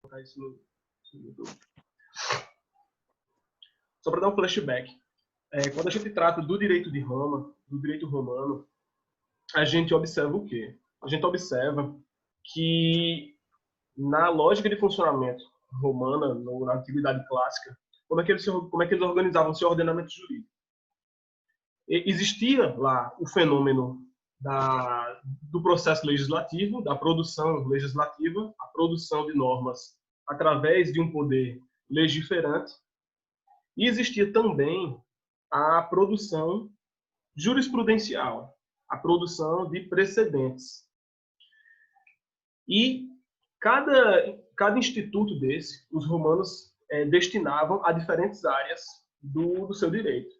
colocar isso no YouTube. Só para dar um flashback. Quando a gente trata do direito de Roma, do direito romano, a gente observa o quê? A gente observa que na lógica de funcionamento romana, na antiguidade clássica, como é que eles organizavam seu ordenamento jurídico? Existia lá o fenômeno do processo legislativo, da produção legislativa, a produção de normas através de um poder legiferante, e existia também a produção jurisprudencial, a produção de precedentes. E cada instituto desse, os romanos destinavam a diferentes áreas do seu direito.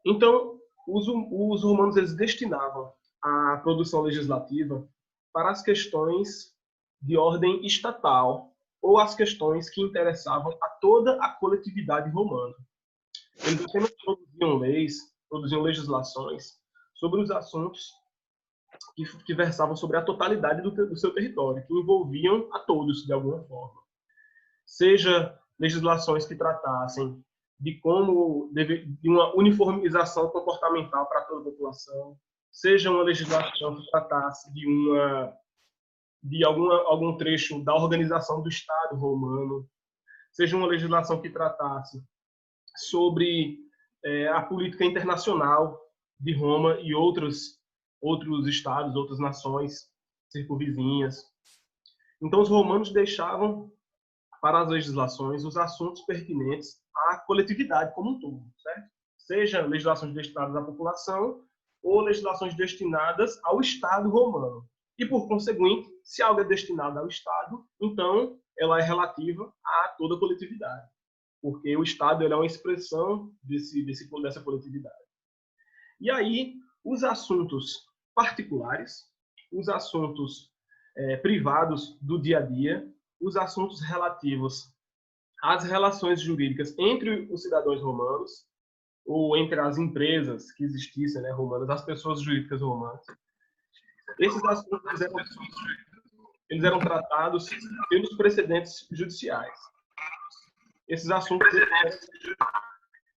Então, os romanos eles destinavam a produção legislativa para as questões de ordem estatal ou as questões que interessavam a toda a coletividade romana. Eles apenas produziam leis, produziam legislações sobre os assuntos que versavam sobre a totalidade do seu território, que envolviam a todos de alguma forma. Seja legislações que tratassem de uma uniformização comportamental para toda a população, seja uma legislação que tratasse de algum trecho da organização do Estado romano, seja uma legislação que tratasse sobre a política internacional de Roma e outros estados, outras nações circunvizinhas. Então, os romanos deixavam para as legislações os assuntos pertinentes à coletividade como um todo, certo? Seja legislações destinadas à população ou legislações destinadas ao Estado romano. E, por conseguinte, se algo é destinado ao Estado, então ela é relativa a toda a coletividade, porque o Estado é uma expressão dessa coletividade. E aí, os assuntos particulares, os assuntos privados do dia a dia, os assuntos relativos às relações jurídicas entre os cidadãos romanos ou entre as empresas que existissem, né, romanas, as pessoas jurídicas romanas. Esses assuntos eles eram tratados pelos precedentes judiciais. Esses assuntos...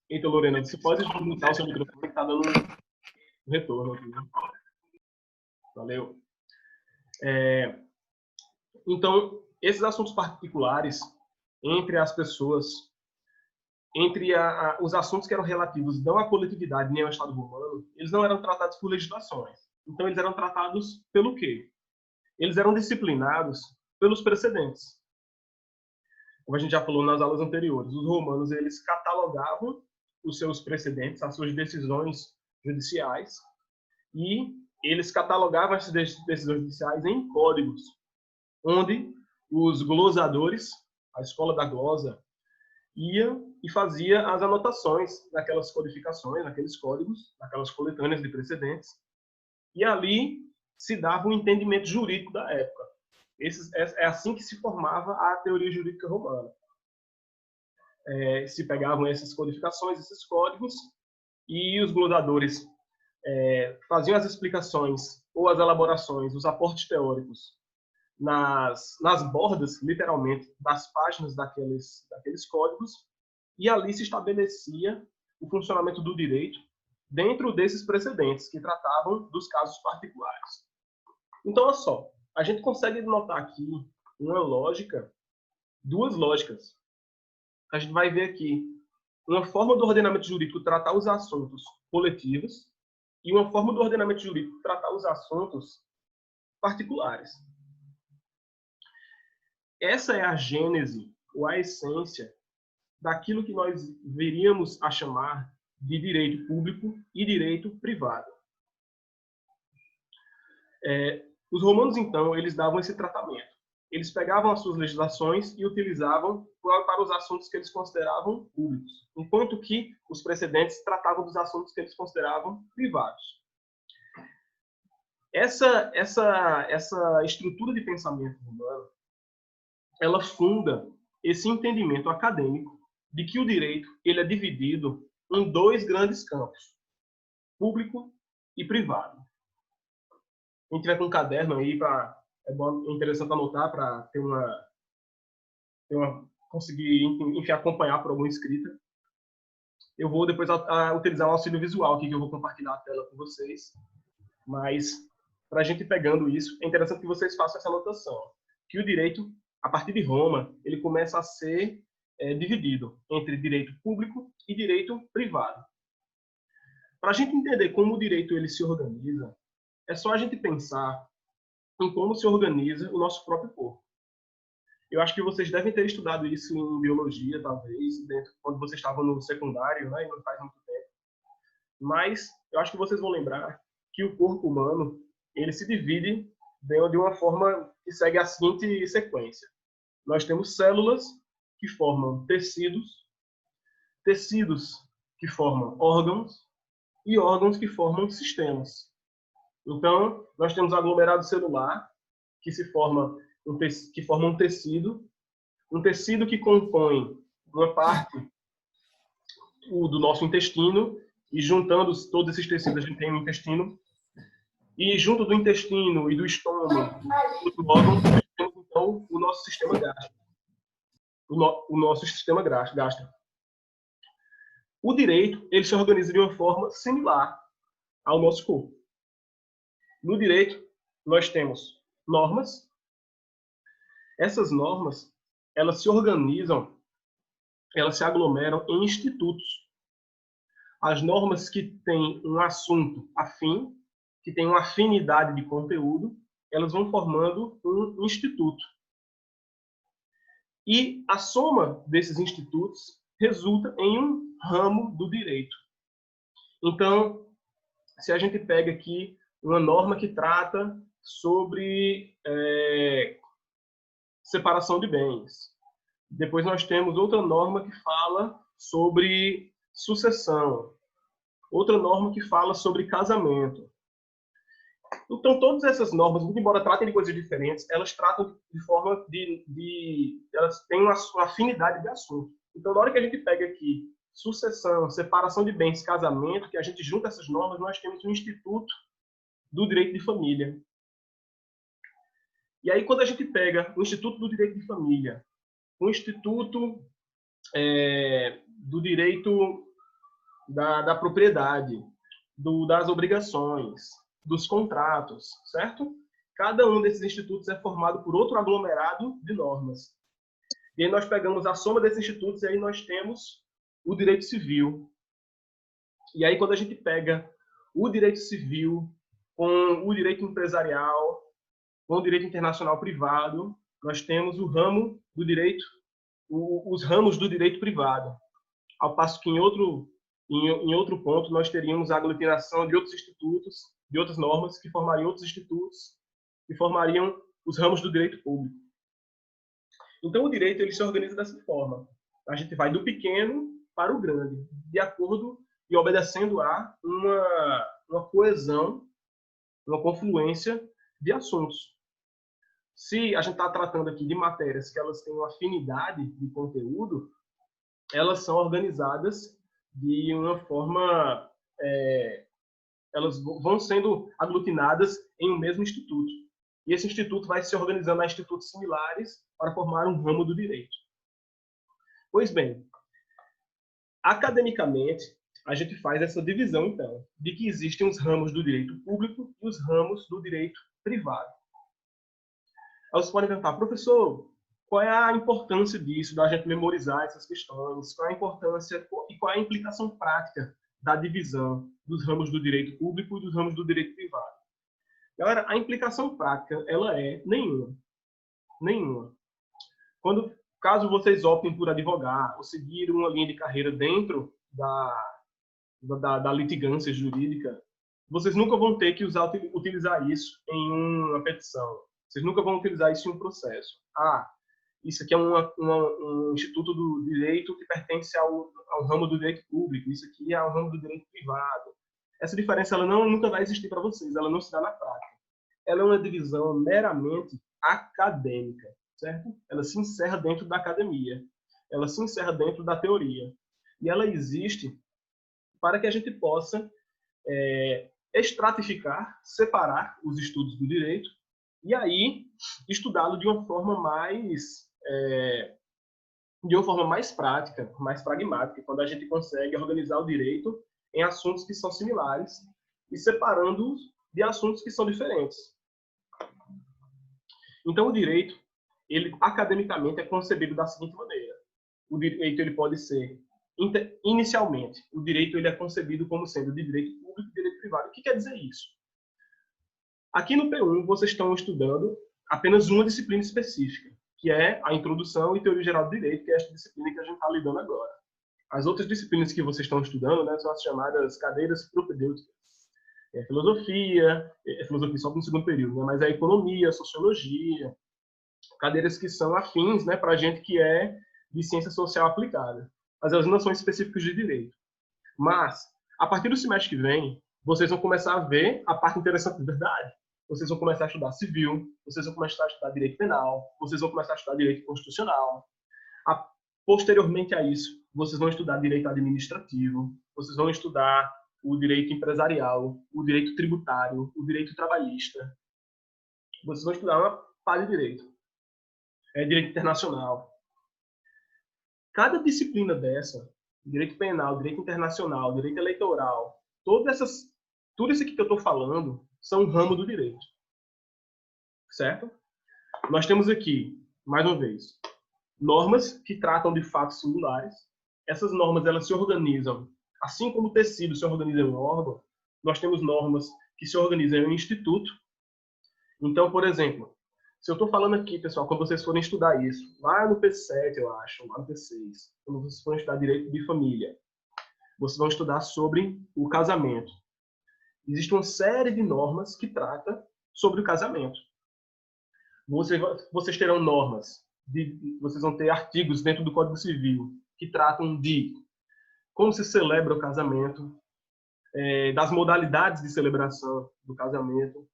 Eita, Lorena, você pode desmutar o seu microfone que está dando um retorno aqui. Valeu. Então, esses assuntos particulares entre as pessoas, entre os assuntos que eram relativos não à coletividade nem ao Estado romano, eles não eram tratados por legislações. Então, eles eram tratados pelo quê? Eles eram disciplinados pelos precedentes. Como a gente já falou nas aulas anteriores, os romanos eles catalogavam os seus precedentes, as suas decisões judiciais, e eles catalogavam essas decisões judiciais em códigos, onde os glosadores, a escola da glosa, ia e fazia as anotações naquelas codificações, naqueles códigos, naquelas coletâneas de precedentes, e ali se dava um entendimento jurídico da época. É assim que se formava a teoria jurídica romana. Se pegavam essas codificações, esses códigos, e os glosadores faziam as explicações ou as elaborações, os aportes teóricos nas bordas, literalmente, das páginas daqueles códigos, e ali se estabelecia o funcionamento do direito dentro desses precedentes que tratavam dos casos particulares. Então, olha só, a gente consegue notar aqui uma lógica, duas lógicas. A gente vai ver aqui uma forma do ordenamento jurídico tratar os assuntos coletivos e uma forma do ordenamento jurídico tratar os assuntos particulares. Essa é a gênese, ou a essência, daquilo que nós viríamos a chamar de direito público e direito privado. Os romanos, então, eles davam esse tratamento. Eles pegavam as suas legislações e utilizavam para os assuntos que eles consideravam públicos, enquanto que os precedentes tratavam dos assuntos que eles consideravam privados. Essa estrutura de pensamento romano, ela funda esse entendimento acadêmico de que o direito ele é dividido em dois grandes campos, público e privado. Quem tiver com um caderno aí para É interessante anotar para conseguir, enfim, acompanhar por alguma escrita. Eu vou depois utilizar um auxílio visual aqui, que eu vou compartilhar a tela com vocês. Mas, para a gente pegando isso, é interessante que vocês façam essa anotação. Que o direito, a partir de Roma, ele começa a ser dividido entre direito público e direito privado. Para a gente entender como o direito ele se organiza, é só a gente pensar em como se organiza o nosso próprio corpo. Eu acho que vocês devem ter estudado isso em biologia, talvez, quando vocês estavam no secundário, né, e não faz muito tempo. Mas eu acho que vocês vão lembrar que o corpo humano ele se divide de uma forma que segue a seguinte sequência. Nós temos células que formam tecidos, tecidos que formam órgãos e órgãos que formam sistemas. Então, nós temos aglomerado celular, que forma um tecido que compõe uma parte do nosso intestino, e juntando todos esses tecidos, a gente tem um intestino, e junto do intestino e do estômago, do órgão, nós temos, então, o nosso sistema gástrico. O nosso sistema gástrico. O direito, ele se organiza de uma forma similar ao nosso corpo. No direito, nós temos normas. Essas normas, elas se organizam, elas se aglomeram em institutos. As normas que têm um assunto afim, que têm uma afinidade de conteúdo, elas vão formando um instituto. E a soma desses institutos resulta em um ramo do direito. Então, se a gente pega aqui uma norma que trata sobre separação de bens, depois nós temos outra norma que fala sobre sucessão, outra norma que fala sobre casamento. Então, todas essas normas, muito embora tratem de coisas diferentes, elas tratam de forma elas têm uma afinidade de assunto. Então, na hora que a gente pega aqui sucessão, separação de bens, casamento, que a gente junta essas normas, nós temos um instituto do direito de família. E aí, quando a gente pega o Instituto do Direito de Família, o Instituto do Direito da Propriedade, das obrigações, dos contratos, certo? Cada um desses institutos é formado por outro aglomerado de normas. E aí nós pegamos a soma desses institutos e aí nós temos o direito civil. E aí quando a gente pega o direito civil com o direito empresarial, com o direito internacional privado, nós temos o ramo do direito, os ramos do direito privado. Ao passo que em outro ponto nós teríamos a aglutinação de outros institutos, de outras normas que formariam outros institutos, que formariam os ramos do direito público. Então o direito ele se organiza dessa forma. A gente vai do pequeno para o grande, de acordo e obedecendo a uma coesão, uma confluência de assuntos. Se a gente está tratando aqui de matérias que elas têm uma afinidade de conteúdo, elas são organizadas de uma forma, elas vão sendo aglutinadas em um mesmo instituto. E esse instituto vai se organizando a institutos similares para formar um ramo do direito. Pois bem, academicamente, a gente faz essa divisão, então, de que existem os ramos do direito público e os ramos do direito privado. Aí você pode perguntar, professor, qual é a importância disso, da gente memorizar essas questões? Qual é a importância e qual é a implicação prática da divisão dos ramos do direito público e dos ramos do direito privado? Galera, a implicação prática, ela é nenhuma. Nenhuma. Caso vocês optem por advogar ou seguir uma linha de carreira dentro da litigância jurídica, vocês nunca vão ter que utilizar isso em uma petição. Vocês nunca vão utilizar isso em um processo. Isso aqui é um instituto do direito que pertence ao ramo do direito público. Isso aqui é ao ramo do direito privado. Essa diferença ela nunca vai existir para vocês. Ela não se dá na prática. Ela é uma divisão meramente acadêmica, certo? Ela se encerra dentro da academia. Ela se encerra dentro da teoria. E ela existe para que a gente possa estratificar, separar os estudos do direito E aí, estudá-lo de uma forma mais prática, mais pragmática, quando a gente consegue organizar o direito em assuntos que são similares e separando-os de assuntos que são diferentes. Então, o direito, ele academicamente é concebido da seguinte maneira: o direito ele pode ser inicialmente, o direito ele é concebido como sendo de direito público e direito privado. O que quer dizer isso? Aqui no P1 vocês estão estudando apenas uma disciplina específica, que é a Introdução e Teoria Geral do Direito, que é esta disciplina que a gente está lidando agora. As outras disciplinas que vocês estão estudando, né, são as chamadas cadeiras propedêuticas. Filosofia só no segundo período, né, mas é economia, sociologia, cadeiras que são afins, né, para a gente que é de ciência social aplicada. Mas elas não são específicas de direito. Mas, a partir do semestre que vem, vocês vão começar a ver a parte interessante de verdade. Vocês vão começar a estudar civil, vocês vão começar a estudar direito penal, vocês vão começar a estudar direito constitucional. Posteriormente a isso, vocês vão estudar direito administrativo, vocês vão estudar o direito empresarial, o direito tributário, o direito trabalhista. Vocês vão estudar uma pá de direito. Direito internacional. Cada disciplina dessa, direito penal, direito internacional, direito eleitoral, tudo isso aqui que eu estou falando são um ramo do direito. Certo? Nós temos aqui, mais uma vez, normas que tratam de fatos singulares. Essas normas elas se organizam, assim como o tecido se organiza em um órgão, nós temos normas que se organizam em um instituto. Então, por exemplo, se eu estou falando aqui, pessoal, quando vocês forem estudar isso, lá no P7, eu acho, lá no P6, quando vocês forem estudar direito de família, vocês vão estudar sobre o casamento. Existe uma série de normas que trata sobre o casamento. Vocês terão normas, vocês vão ter artigos dentro do Código Civil que tratam de como se celebra o casamento, das modalidades de celebração do casamento,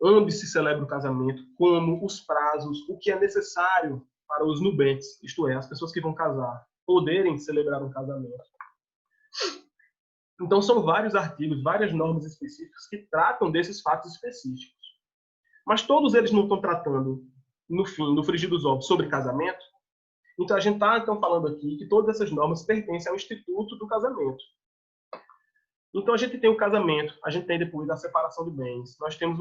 onde se celebra o casamento, como os prazos, o que é necessário para os nubentes, isto é, as pessoas que vão casar, poderem celebrar um casamento. Então, são vários artigos, várias normas específicas que tratam desses fatos específicos. Mas todos eles não estão tratando, no fim, no frigir dos ovos, sobre casamento. Então, a gente está falando aqui que todas essas normas pertencem ao Instituto do Casamento. Então, a gente tem o casamento, a gente tem depois a separação de bens, nós temos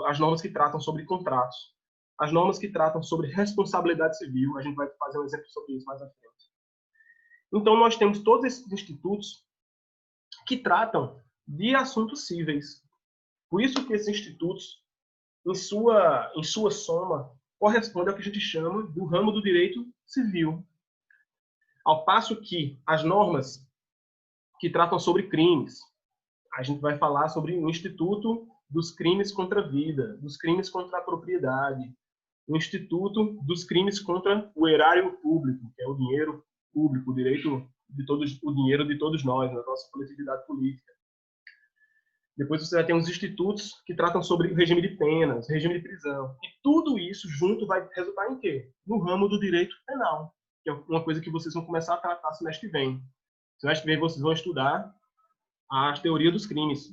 as normas que tratam sobre contratos, as normas que tratam sobre responsabilidade civil, a gente vai fazer um exemplo sobre isso mais à frente. Então, nós temos todos esses institutos que tratam de assuntos cíveis. Por isso que esses institutos, em sua soma, correspondem ao que a gente chama do ramo do direito civil. Ao passo que as normas que tratam sobre crimes, a gente vai falar sobre o Instituto dos Crimes contra a Vida, dos Crimes contra a Propriedade, o Instituto dos Crimes contra o Erário Público, que é o dinheiro público, o direito de todos, o dinheiro de todos nós, na nossa coletividade política. Depois você vai ter uns institutos que tratam sobre regime de penas, regime de prisão. E tudo isso junto vai resultar em quê? No ramo do direito penal, que é uma coisa que vocês vão começar a tratar semestre que vem. Semestre que vem vocês vão estudar a teoria dos crimes,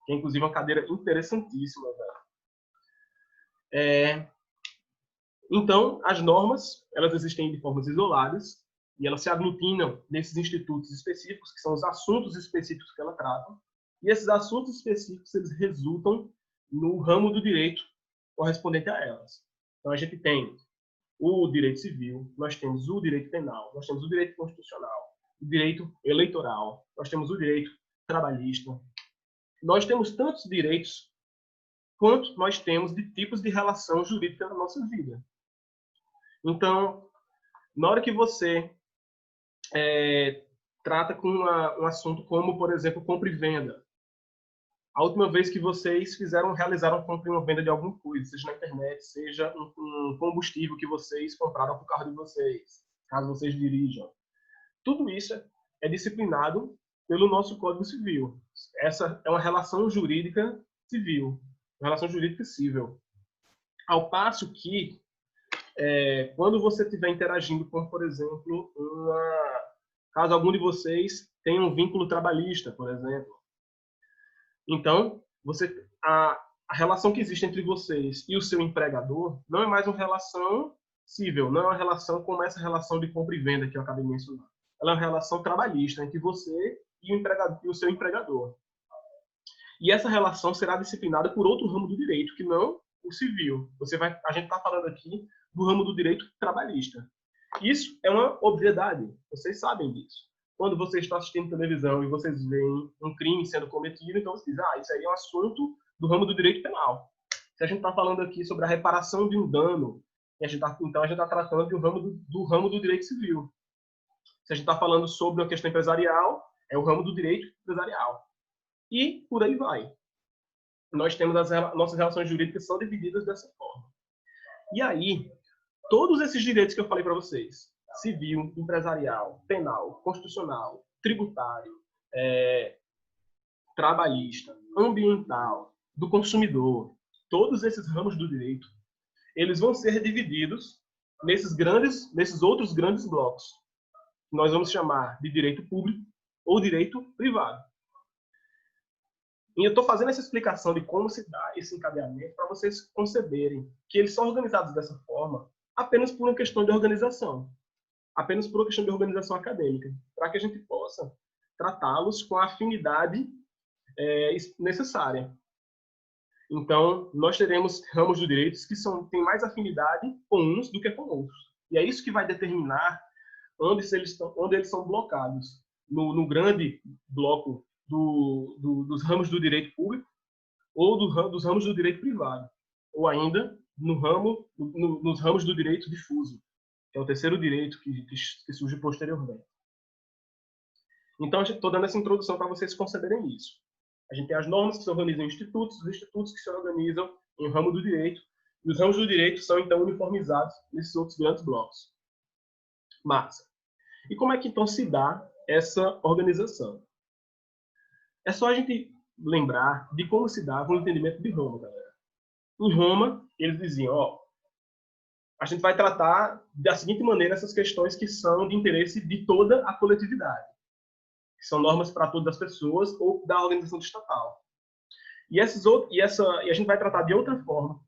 que é inclusive uma cadeira interessantíssima. Então, as normas, elas existem de formas isoladas e elas se aglutinam nesses institutos específicos, que são os assuntos específicos que elas tratam. E esses assuntos específicos, eles resultam no ramo do direito correspondente a elas. Então, a gente tem o direito civil, nós temos o direito penal, nós temos o direito constitucional, o direito eleitoral, nós temos o direito trabalhista. Nós temos tantos direitos quanto nós temos de tipos de relação jurídica na nossa vida. Então, na hora que você trata com um assunto como, por exemplo, compra e venda, a última vez que vocês realizaram compra e uma venda de alguma coisa, seja na internet, seja um combustível que vocês compraram para o carro de vocês, caso vocês dirijam. Tudo isso é disciplinado pelo nosso Código Civil. Essa é uma relação jurídica civil, uma relação jurídica civil. Ao passo que, quando você estiver interagindo com, por exemplo, caso algum de vocês tenha um vínculo trabalhista, por exemplo, então, a relação que existe entre vocês e o seu empregador não é mais uma relação civil, não é uma relação como essa relação de compra e venda que eu acabei de mencionar. Ela é uma relação trabalhista entre você e o seu empregador. E essa relação será disciplinada por outro ramo do direito, que não o civil. A gente está falando aqui do ramo do direito trabalhista. Isso é uma obviedade, vocês sabem disso. Quando você está assistindo televisão e vocês veem um crime sendo cometido, então você diz, isso aí é um assunto do ramo do direito penal. Se a gente está falando aqui sobre a reparação de um dano, então a gente está tratando do ramo do direito civil. Se a gente está falando sobre uma questão empresarial, é o ramo do direito empresarial. E por aí vai. Nós temos nossas relações jurídicas são divididas dessa forma. E aí, todos esses direitos que eu falei para vocês, civil, empresarial, penal, constitucional, tributário, trabalhista, ambiental, do consumidor, todos esses ramos do direito, eles vão ser divididos nesses outros grandes blocos, que nós vamos chamar de direito público ou direito privado. E eu estou fazendo essa explicação de como se dá esse encadeamento para vocês conceberem que eles são organizados dessa forma apenas por uma questão de organização, apenas por uma questão de organização acadêmica, para que a gente possa tratá-los com a afinidade necessária. Então, nós teremos ramos do direito que têm mais afinidade com uns do que com outros. E é isso que vai determinar onde eles são blocados. No grande bloco dos ramos do direito público ou dos ramos do direito privado, ou ainda nos ramos do direito difuso, que é o terceiro direito que surge posteriormente. Então, estou dando essa introdução para vocês conceberem isso. A gente tem as normas que se organizam em institutos, os institutos que se organizam em ramo do direito, e os ramos do direito são, então, uniformizados nesses outros grandes blocos. Massa. E como é que, então, se dá essa organização? É só a gente lembrar de como se dava o entendimento de Roma, galera. Em Roma, eles diziam, a gente vai tratar da seguinte maneira essas questões que são de interesse de toda a coletividade, que são normas para todas as pessoas ou da organização estatal. E a gente vai tratar de outra forma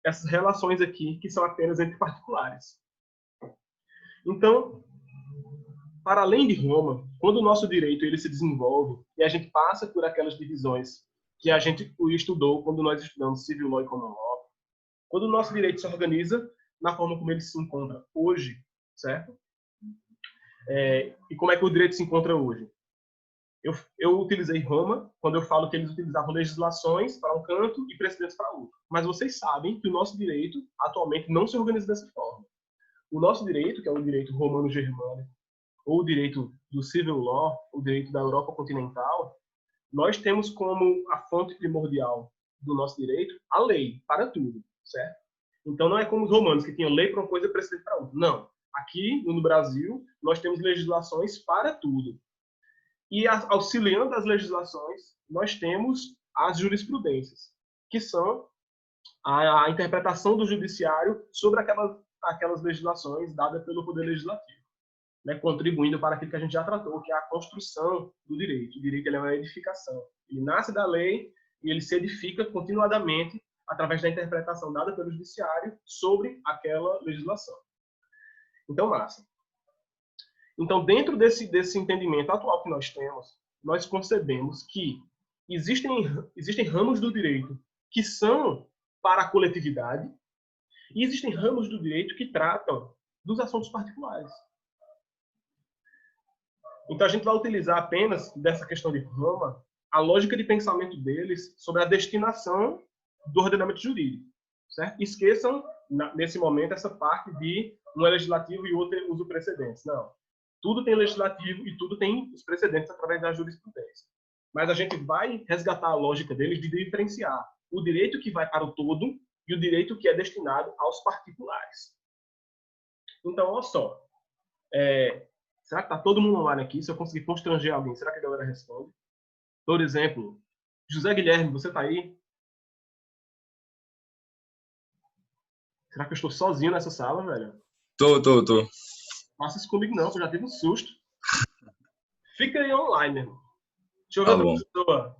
essas relações aqui que são apenas entre particulares. Então, para além de Roma, quando o nosso direito ele se desenvolve e a gente passa por aquelas divisões que a gente estudou quando nós estudamos Civil Law e Common Law, quando o nosso direito se organiza na forma como ele se encontra hoje, certo? E como é que o direito se encontra hoje? Eu utilizei Roma quando eu falo que eles utilizavam legislações para um canto e precedentes para outro. Mas vocês sabem que o nosso direito atualmente não se organiza dessa forma. O nosso direito, que é o direito romano-germânico, ou o direito do Civil Law, o direito da Europa continental, nós temos como a fonte primordial do nosso direito a lei, para tudo, certo? Então não é como os romanos, que tinham lei para uma coisa e precedente para outra. Não. Aqui, no Brasil, nós temos legislações para tudo. E auxiliando as legislações, nós temos as jurisprudências, que são a interpretação do judiciário sobre aquelas legislações dadas pelo Poder Legislativo, né, contribuindo para aquilo que a gente já tratou, que é a construção do direito. O direito ele é uma edificação. Ele nasce da lei e ele se edifica continuadamente através da interpretação dada pelo judiciário sobre aquela legislação. Então, massa. Então, dentro desse entendimento atual que nós temos, nós concebemos que existem ramos do direito que são para a coletividade e existem ramos do direito que tratam dos assuntos particulares. Então, a gente vai utilizar apenas dessa questão de Roma a lógica de pensamento deles sobre a destinação do ordenamento jurídico, certo? Esqueçam, nesse momento, essa parte de um é legislativo e o outro usa precedentes. Não. Tudo tem legislativo e tudo tem os precedentes através da jurisprudência. Mas a gente vai resgatar a lógica deles de diferenciar o direito que vai para o todo e o direito que é destinado aos particulares. Então, olha só. Será que está todo mundo online aqui? Se eu conseguir constranger alguém, será que a galera responde? Por exemplo, José Guilherme, você está aí? Será que eu estou sozinho nessa sala, velho? Tô. Faça isso comigo não, que eu já tive um susto. Fica aí online, meu irmão. Deixa eu ver Tá outra bom. pessoa.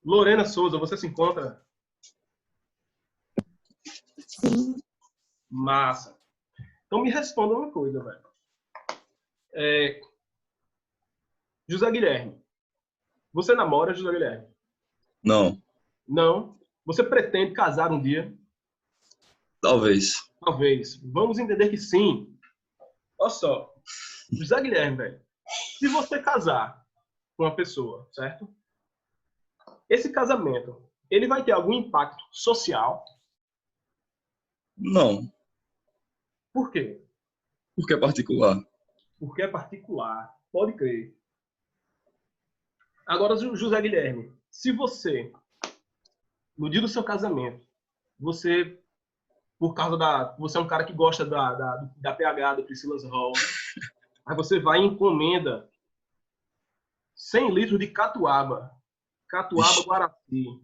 Lorena Souza, você se encontra? Sim. Massa. Então me responda uma coisa, velho. José Guilherme. Você namora, José Guilherme? Não. Não. Você pretende casar um dia? Talvez. Talvez. Vamos entender que sim. Olha só. José Guilherme, velho. Se você casar com uma pessoa, certo? Esse casamento, ele vai ter algum impacto social? Não. Por quê? Porque é particular. Porque é particular. Pode crer. Agora, José Guilherme, se você, no dia do seu casamento, você, por causa da... Você é um cara que gosta da PH, do Priscila's Hall, aí você vai e encomenda 100 litros de catuaba. Catuaba Ixi. Guaraci.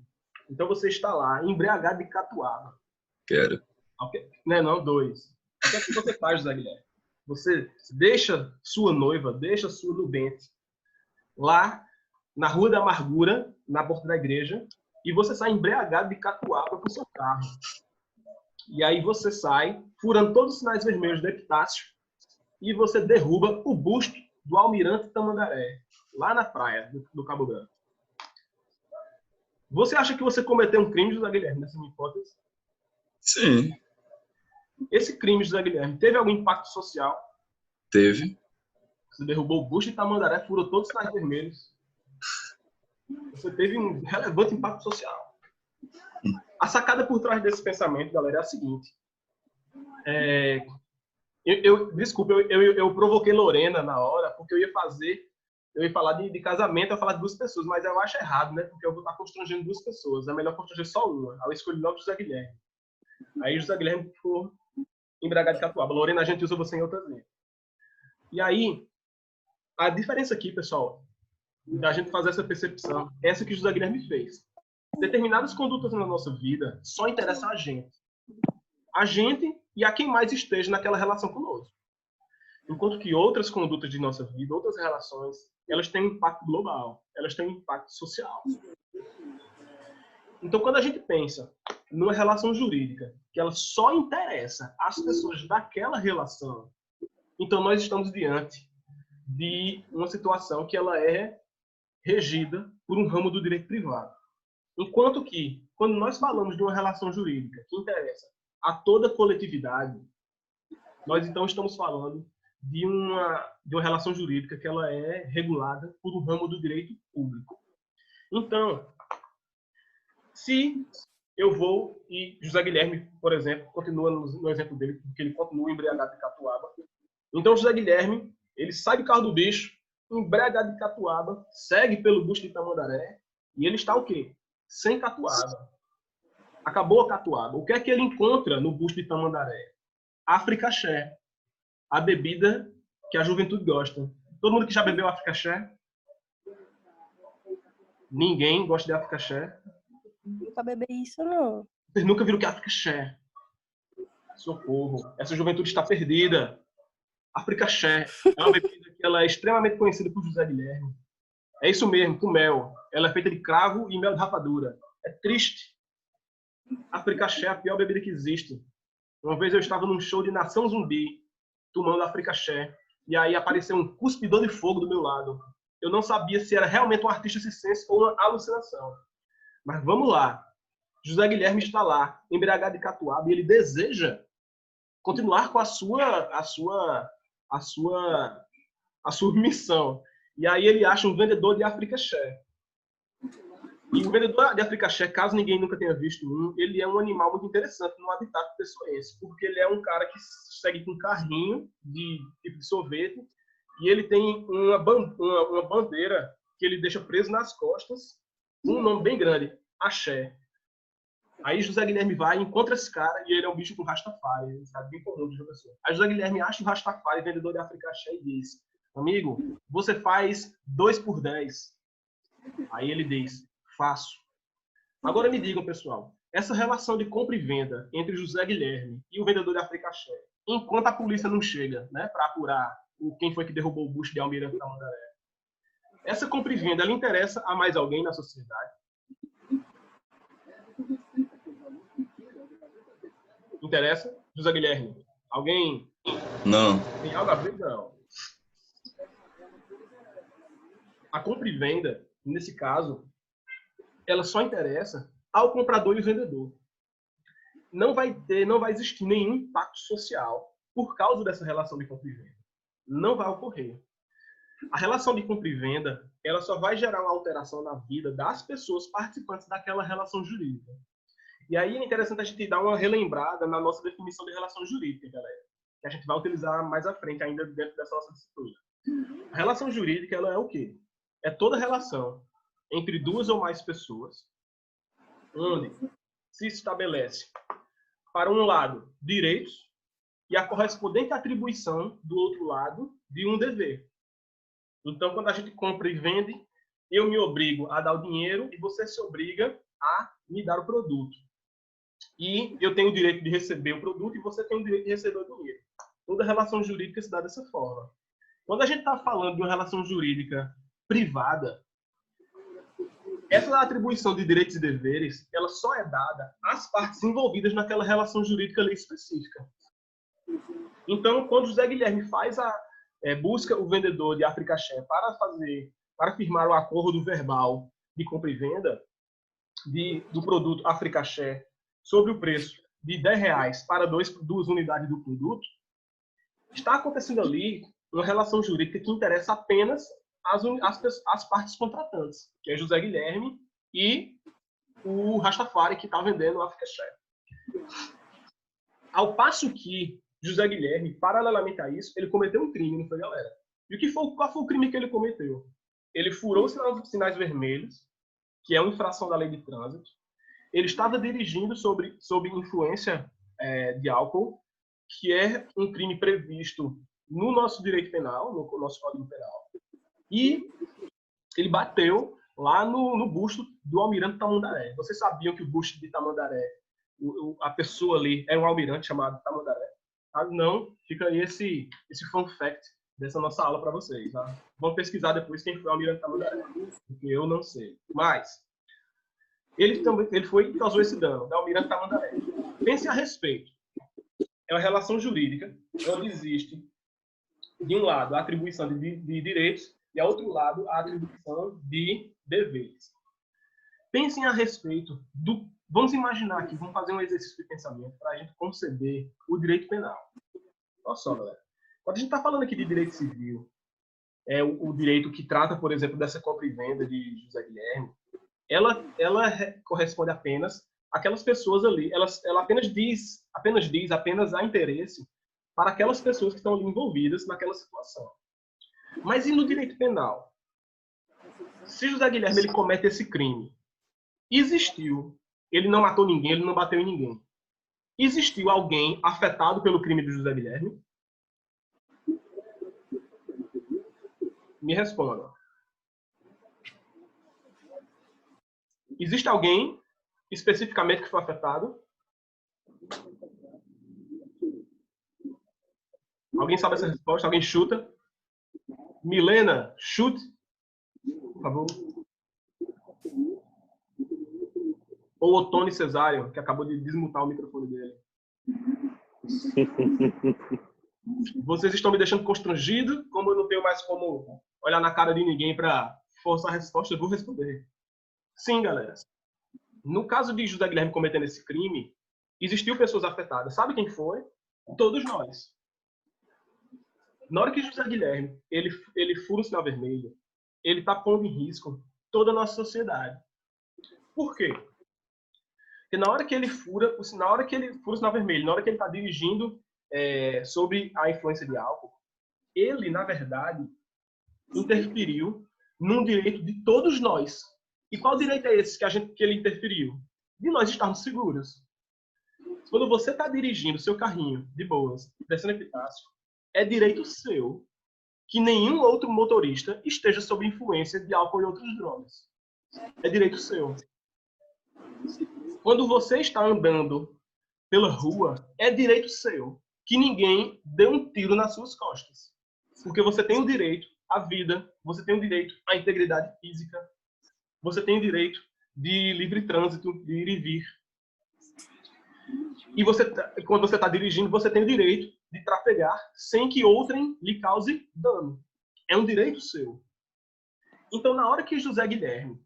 Então você está lá, embriagado de catuaba. Quero. Não, 2. O que é que você faz, José Guilherme? Você deixa sua noiva, deixa sua nubente lá na Rua da Amargura, na porta da igreja, e você sai embriagado de catuaba com seu carro. E aí você sai, furando todos os sinais vermelhos do epitácio, e você derruba o busto do Almirante Tamandaré, lá na praia do Cabo Branco. Você acha que você cometeu um crime, José Guilherme, nessa minha hipótese? Sim. Esse crime, José Guilherme, teve algum impacto social? Teve. Você derrubou o busto de Tamandaré, furou todos os sinais vermelhos. Você teve um relevante impacto social. A sacada por trás desse pensamento, galera, é a seguinte. Desculpa, eu provoquei Lorena na hora, porque eu ia falar de casamento, eu ia falar de 2 pessoas, mas eu acho errado, né? Porque eu vou estar constrangendo 2 pessoas. É melhor constranger só uma. Aí eu escolhi logo José Guilherme. Aí José Guilherme ficou embriagado de catuaba. Lorena, a gente usa você em outras vezes. E aí, a diferença aqui, pessoal, da gente fazer essa percepção, é essa que José Guilherme fez. Determinadas condutas na nossa vida só interessam a gente. A gente e a quem mais esteja naquela relação conosco. Enquanto que outras condutas de nossa vida, outras relações, elas têm um impacto global, elas têm um impacto social. Então, quando a gente pensa numa relação jurídica que ela só interessa às pessoas daquela relação, então nós estamos diante de uma situação que ela é regida por um ramo do direito privado. Enquanto que, quando nós falamos de uma relação jurídica que interessa a toda a coletividade, nós então estamos falando de uma relação jurídica que ela é regulada por um ramo do direito público. Então, se eu vou, e José Guilherme, por exemplo, continua no exemplo dele, porque ele continua embriagado de catuaba. Então, José Guilherme, ele sai do carro do bicho, embriagado de catuaba, segue pelo busto de Tamandaré, e ele está o quê? Sem catuaba. Acabou a catuaba. O que é que ele encontra no busto de Tamandaré? Africaxé, a bebida que a juventude gosta. Todo mundo que já bebeu Africaxé? Ninguém gosta de Africaxé? Nunca bebi isso, não. Vocês nunca viram o que é Africaxé? Socorro. Essa juventude está perdida. Africaxé é uma bebida que ela é extremamente conhecida por José Guilherme. É isso mesmo, com mel. Ela é feita de cravo e mel de rapadura. É triste. Africaxé é a pior bebida que existe. Uma vez eu estava num show de Nação Zumbi, tomando Africaxé, e aí apareceu um cuspidor de fogo do meu lado. Eu não sabia se era realmente um artista circense ou uma alucinação. Mas vamos lá. José Guilherme está lá, embriagado de catuaba, e ele deseja continuar com a sua missão. E aí ele acha um vendedor de Africaxé. E o vendedor de Africaxé, caso ninguém nunca tenha visto um, ele é um animal muito interessante no habitat pessoense, porque ele é um cara que segue com um carrinho de tipo de sorvete, e ele tem uma bandeira que ele deixa preso nas costas, um nome bem grande, Axé. Aí José Guilherme vai, encontra esse cara, e ele é um bicho com Rastafari, um cara bem comum de jogador. Aí José Guilherme acha o Rastafari, vendedor de Africaxé, e diz: amigo, você faz 2 por 10. Aí ele diz: faço. Agora me digam, pessoal, essa relação de compra e venda entre José Guilherme e o vendedor de Africaxé, enquanto a polícia não chega, né, para apurar quem foi que derrubou o busto de Almirante Tamandaré, essa compra e venda, ela interessa a mais alguém na sociedade? Interessa? José Guilherme? Alguém Não. tem algo a ver? Não. A compra e venda, nesse caso, ela só interessa ao comprador e ao vendedor. Não vai existir nenhum impacto social por causa dessa relação de compra e venda. Não vai ocorrer. A relação de compra e venda, ela só vai gerar uma alteração na vida das pessoas participantes daquela relação jurídica. E aí é interessante a gente dar uma relembrada na nossa definição de relação jurídica, galera, que a gente vai utilizar mais à frente ainda dentro dessa nossa disciplina. A relação jurídica, ela é o quê? É toda relação entre duas ou mais pessoas, onde se estabelece, para um lado, direitos e a correspondente atribuição do outro lado de um dever. Então, quando a gente compra e vende, eu me obrigo a dar o dinheiro e você se obriga a me dar o produto. E eu tenho o direito de receber o produto e você tem o direito de receber o dinheiro. Toda relação jurídica se dá dessa forma. Quando a gente está falando de uma relação jurídica privada, essa atribuição de direitos e deveres, ela só é dada às partes envolvidas naquela relação jurídica ali específica. Então, quando José Guilherme busca o vendedor de Africaché para firmar o acordo verbal de compra e venda do produto Africaché sobre o preço de R$10 para duas unidades do produto, está acontecendo ali uma relação jurídica que interessa apenas as partes contratantes, que é José Guilherme e o Rastafari, que está vendendo o Africaché. Ao passo que José Guilherme, paralelamente a isso, ele cometeu um crime, não foi, galera? E qual foi o crime que ele cometeu? Ele furou os sinais vermelhos, que é uma infração da lei de trânsito. Ele estava dirigindo sob influência de álcool, que é um crime previsto no nosso direito penal, no nosso Código Penal. E ele bateu lá no busto do almirante Tamandaré. Vocês sabiam que o busto de Tamandaré, a pessoa ali, era um almirante chamado Tamandaré? Não, fica aí esse fun fact dessa nossa aula para vocês. Tá? Vamos pesquisar depois quem foi o almirante Tamandaré, porque eu não sei. Mas ele foi e causou esse dano, da almirante Tamandaré. Pense a respeito. É uma relação jurídica onde existe, de um lado, a atribuição de direitos e, ao outro lado, a atribuição de deveres. Pensem a respeito do... Vamos imaginar aqui, vamos fazer um exercício de pensamento para a gente conceber o direito penal. Olha só, galera. Quando a gente está falando aqui de direito civil, é o direito que trata, por exemplo, dessa compra e venda de José Guilherme, ela corresponde apenas àquelas pessoas ali. Ela apenas há interesse para aquelas pessoas que estão ali envolvidas naquela situação. Mas e no direito penal? Se José Guilherme ele comete esse crime, existiu, ele não matou ninguém, ele não bateu em ninguém. Existiu alguém afetado pelo crime de José Guilherme? Me responda. Existe alguém especificamente que foi afetado? Alguém sabe essa resposta? Alguém chuta? Milena, chute, por favor. Ou o Tony Cesário, que acabou de desmutar o microfone dele. Vocês estão me deixando constrangido, como eu não tenho mais como olhar na cara de ninguém para forçar a resposta, eu vou responder. Sim, galera. No caso de José Guilherme cometendo esse crime, existiu pessoas afetadas. Sabe quem foi? Todos nós. Na hora que José Guilherme ele fura o sinal vermelho, ele está pondo em risco toda a nossa sociedade. Por quê? Porque na hora que ele fura o sinal vermelho, na hora que ele está dirigindo sob a influência de álcool, ele, na verdade, interferiu num direito de todos nós. E qual direito é esse que ele interferiu? De nós estarmos seguros. Quando você está dirigindo seu carrinho de boas, descendo Epitácio, é direito seu que nenhum outro motorista esteja sob influência de álcool e outras drogas. É direito seu. Quando você está andando pela rua, é direito seu que ninguém dê um tiro nas suas costas. Porque você tem o direito à vida, você tem o direito à integridade física, você tem o direito de livre trânsito, de ir e vir. E quando você está dirigindo, você tem o direito de trafegar sem que outrem lhe cause dano. É um direito seu. Então, na hora que José Guilherme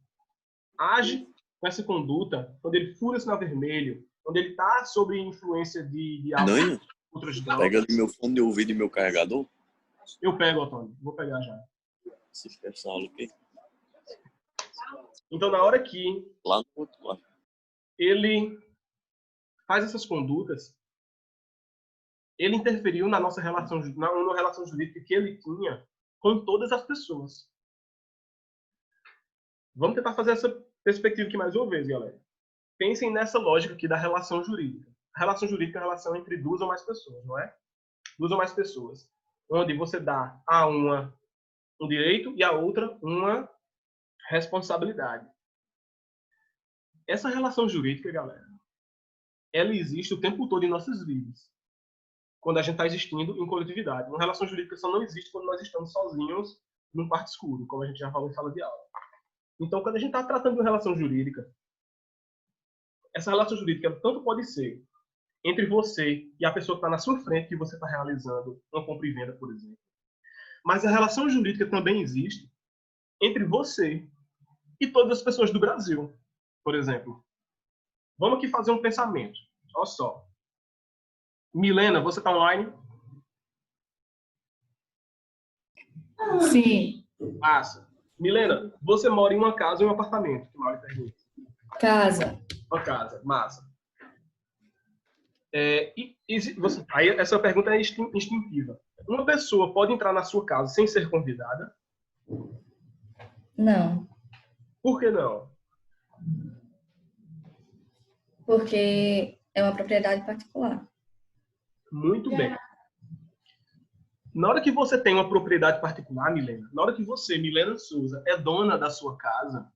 age com essa conduta, quando ele fura o sinal vermelho, quando ele está sob influência de Danho, outras pega drogas... ali meu fone de ouvido e meu carregador. Eu pego, Antônio. Vou pegar já. Assiste essa aula aqui. Então, na hora que Lá no outro lado. ele faz essas condutas, ele interferiu na nossa relação, na relação jurídica que ele tinha com todas as pessoas. Vamos tentar fazer essa perspectiva aqui mais uma vez, galera. Pensem nessa lógica aqui da relação jurídica. A relação jurídica é a relação entre duas ou mais pessoas, não é? Duas ou mais pessoas. Onde você dá a uma um direito e a outra uma responsabilidade. Essa relação jurídica, galera, ela existe o tempo todo em nossas vidas. Quando a gente está existindo em coletividade. Uma relação jurídica só não existe quando nós estamos sozinhos num quarto escuro, como a gente já falou em sala de aula. Então, quando a gente está tratando de uma relação jurídica, essa relação jurídica tanto pode ser entre você e a pessoa que está na sua frente, que você está realizando uma compra e venda, por exemplo. Mas a relação jurídica também existe entre você e todas as pessoas do Brasil, por exemplo. Vamos aqui fazer um pensamento. Olha só. Milena, você está online? Sim. Massa. Milena, você mora em uma casa ou em um apartamento? Que mal lhe pergunta. Casa. Uma casa. Massa. Aí essa pergunta é instintiva. Uma pessoa pode entrar na sua casa sem ser convidada? Não. Por que não? Porque é uma propriedade particular. Muito bem. Na hora que você tem uma propriedade particular, Milena, na hora que você, Milena Souza, é dona da sua casa,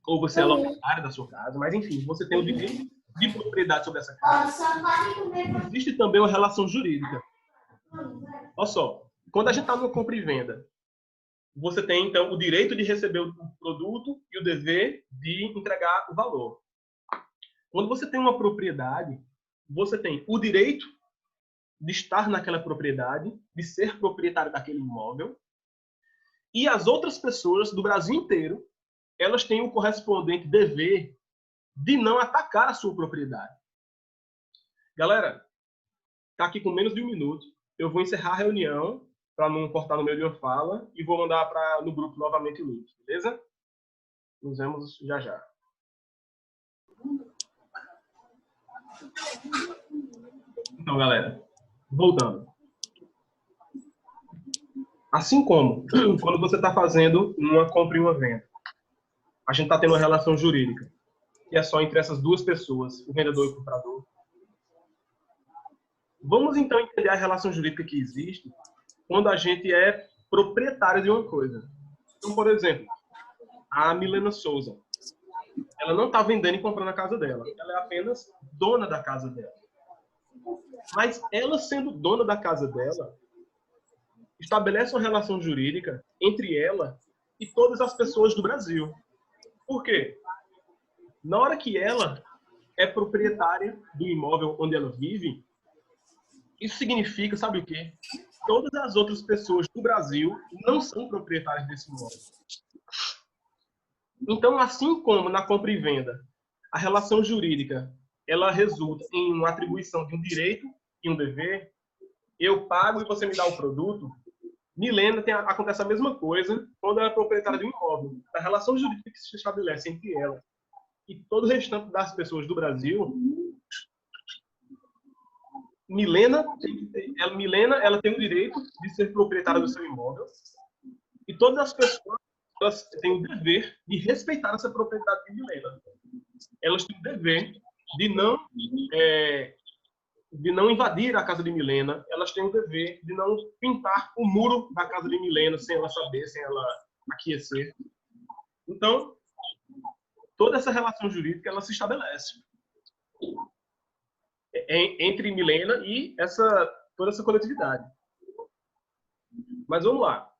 ou você é locatária da sua casa, mas enfim, você tem o direito de propriedade sobre essa casa, existe também uma relação jurídica. Olha só, quando a gente está no compra e venda, você tem, então, o direito de receber o produto e o dever de entregar o valor. Quando você tem uma propriedade, você tem o direito de estar naquela propriedade, de ser proprietário daquele imóvel, e as outras pessoas do Brasil inteiro, elas têm o correspondente dever de não atacar a sua propriedade. Galera, tá aqui com menos de 1 minuto. Eu vou encerrar a reunião para não cortar no meio de uma fala e vou mandar no grupo novamente o link, beleza? Nos vemos já já. Então, galera, voltando. Assim como quando você está fazendo uma compra e uma venda, a gente está tendo uma relação jurídica, que é só entre essas duas pessoas, o vendedor e o comprador. Vamos então entender a relação jurídica que existe quando a gente é proprietário de uma coisa. Então, por exemplo, a Milena Souza, ela não está vendendo e comprando a casa dela, ela é apenas dona da casa dela. Mas ela sendo dona da casa dela, estabelece uma relação jurídica entre ela e todas as pessoas do Brasil. Por quê? Na hora que ela é proprietária do imóvel onde ela vive, isso significa, sabe o quê? Todas as outras pessoas do Brasil não são proprietárias desse imóvel. Então, assim como na compra e venda, a relação jurídica ela resulta em uma atribuição de um direito e um dever, eu pago e você me dá o produto. Milena, acontece a mesma coisa quando ela é proprietária de um imóvel. A relação jurídica que se estabelece entre ela e todo o restante das pessoas do Brasil, Milena ela tem o direito de ser proprietária do seu imóvel e todas as pessoas elas têm o dever de respeitar essa propriedade de Milena. Elas têm o dever de não invadir a casa de Milena, elas têm o dever de não pintar o muro da casa de Milena sem ela saber, sem ela aquecer. Então, toda essa relação jurídica ela se estabelece entre Milena e toda essa coletividade. Mas vamos lá.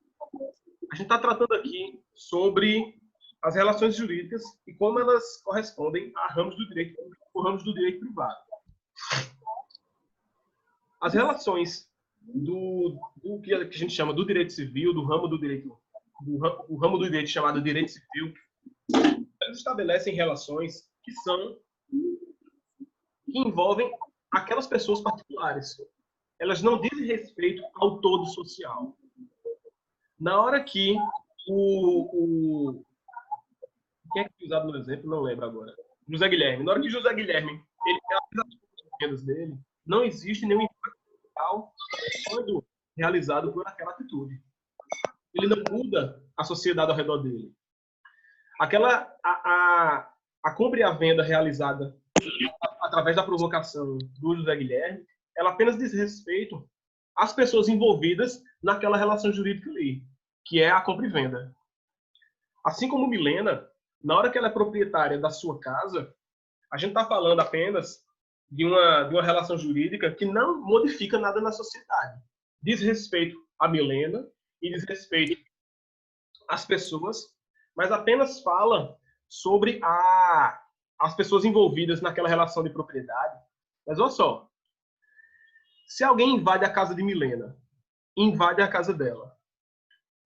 A gente está tratando aqui sobre as relações jurídicas e como elas correspondem a ramos do direito público ou ramos do direito privado. As relações do que a gente chama do direito civil, do ramo do direito, o ramo do direito chamado direito civil, eles estabelecem relações que envolvem aquelas pessoas particulares. Elas não dizem respeito ao todo social. Na hora que quem é que foi usado no exemplo? Não lembro agora. José Guilherme. Na hora que José Guilherme ele realiza as vendas dele, não existe nenhum impacto social quando realizado por aquela atitude. Ele não muda a sociedade ao redor dele. A compra e a venda realizada através da provocação do José Guilherme, ela apenas diz respeito às pessoas envolvidas naquela relação jurídica ali, que é a compra e venda. Assim como Milena, na hora que ela é proprietária da sua casa, a gente está falando apenas de uma relação jurídica que não modifica nada na sociedade. Diz respeito a Milena e diz respeito às pessoas, mas apenas fala sobre as pessoas envolvidas naquela relação de propriedade. Mas olha só, se alguém invade a casa de Milena, invade a casa dela,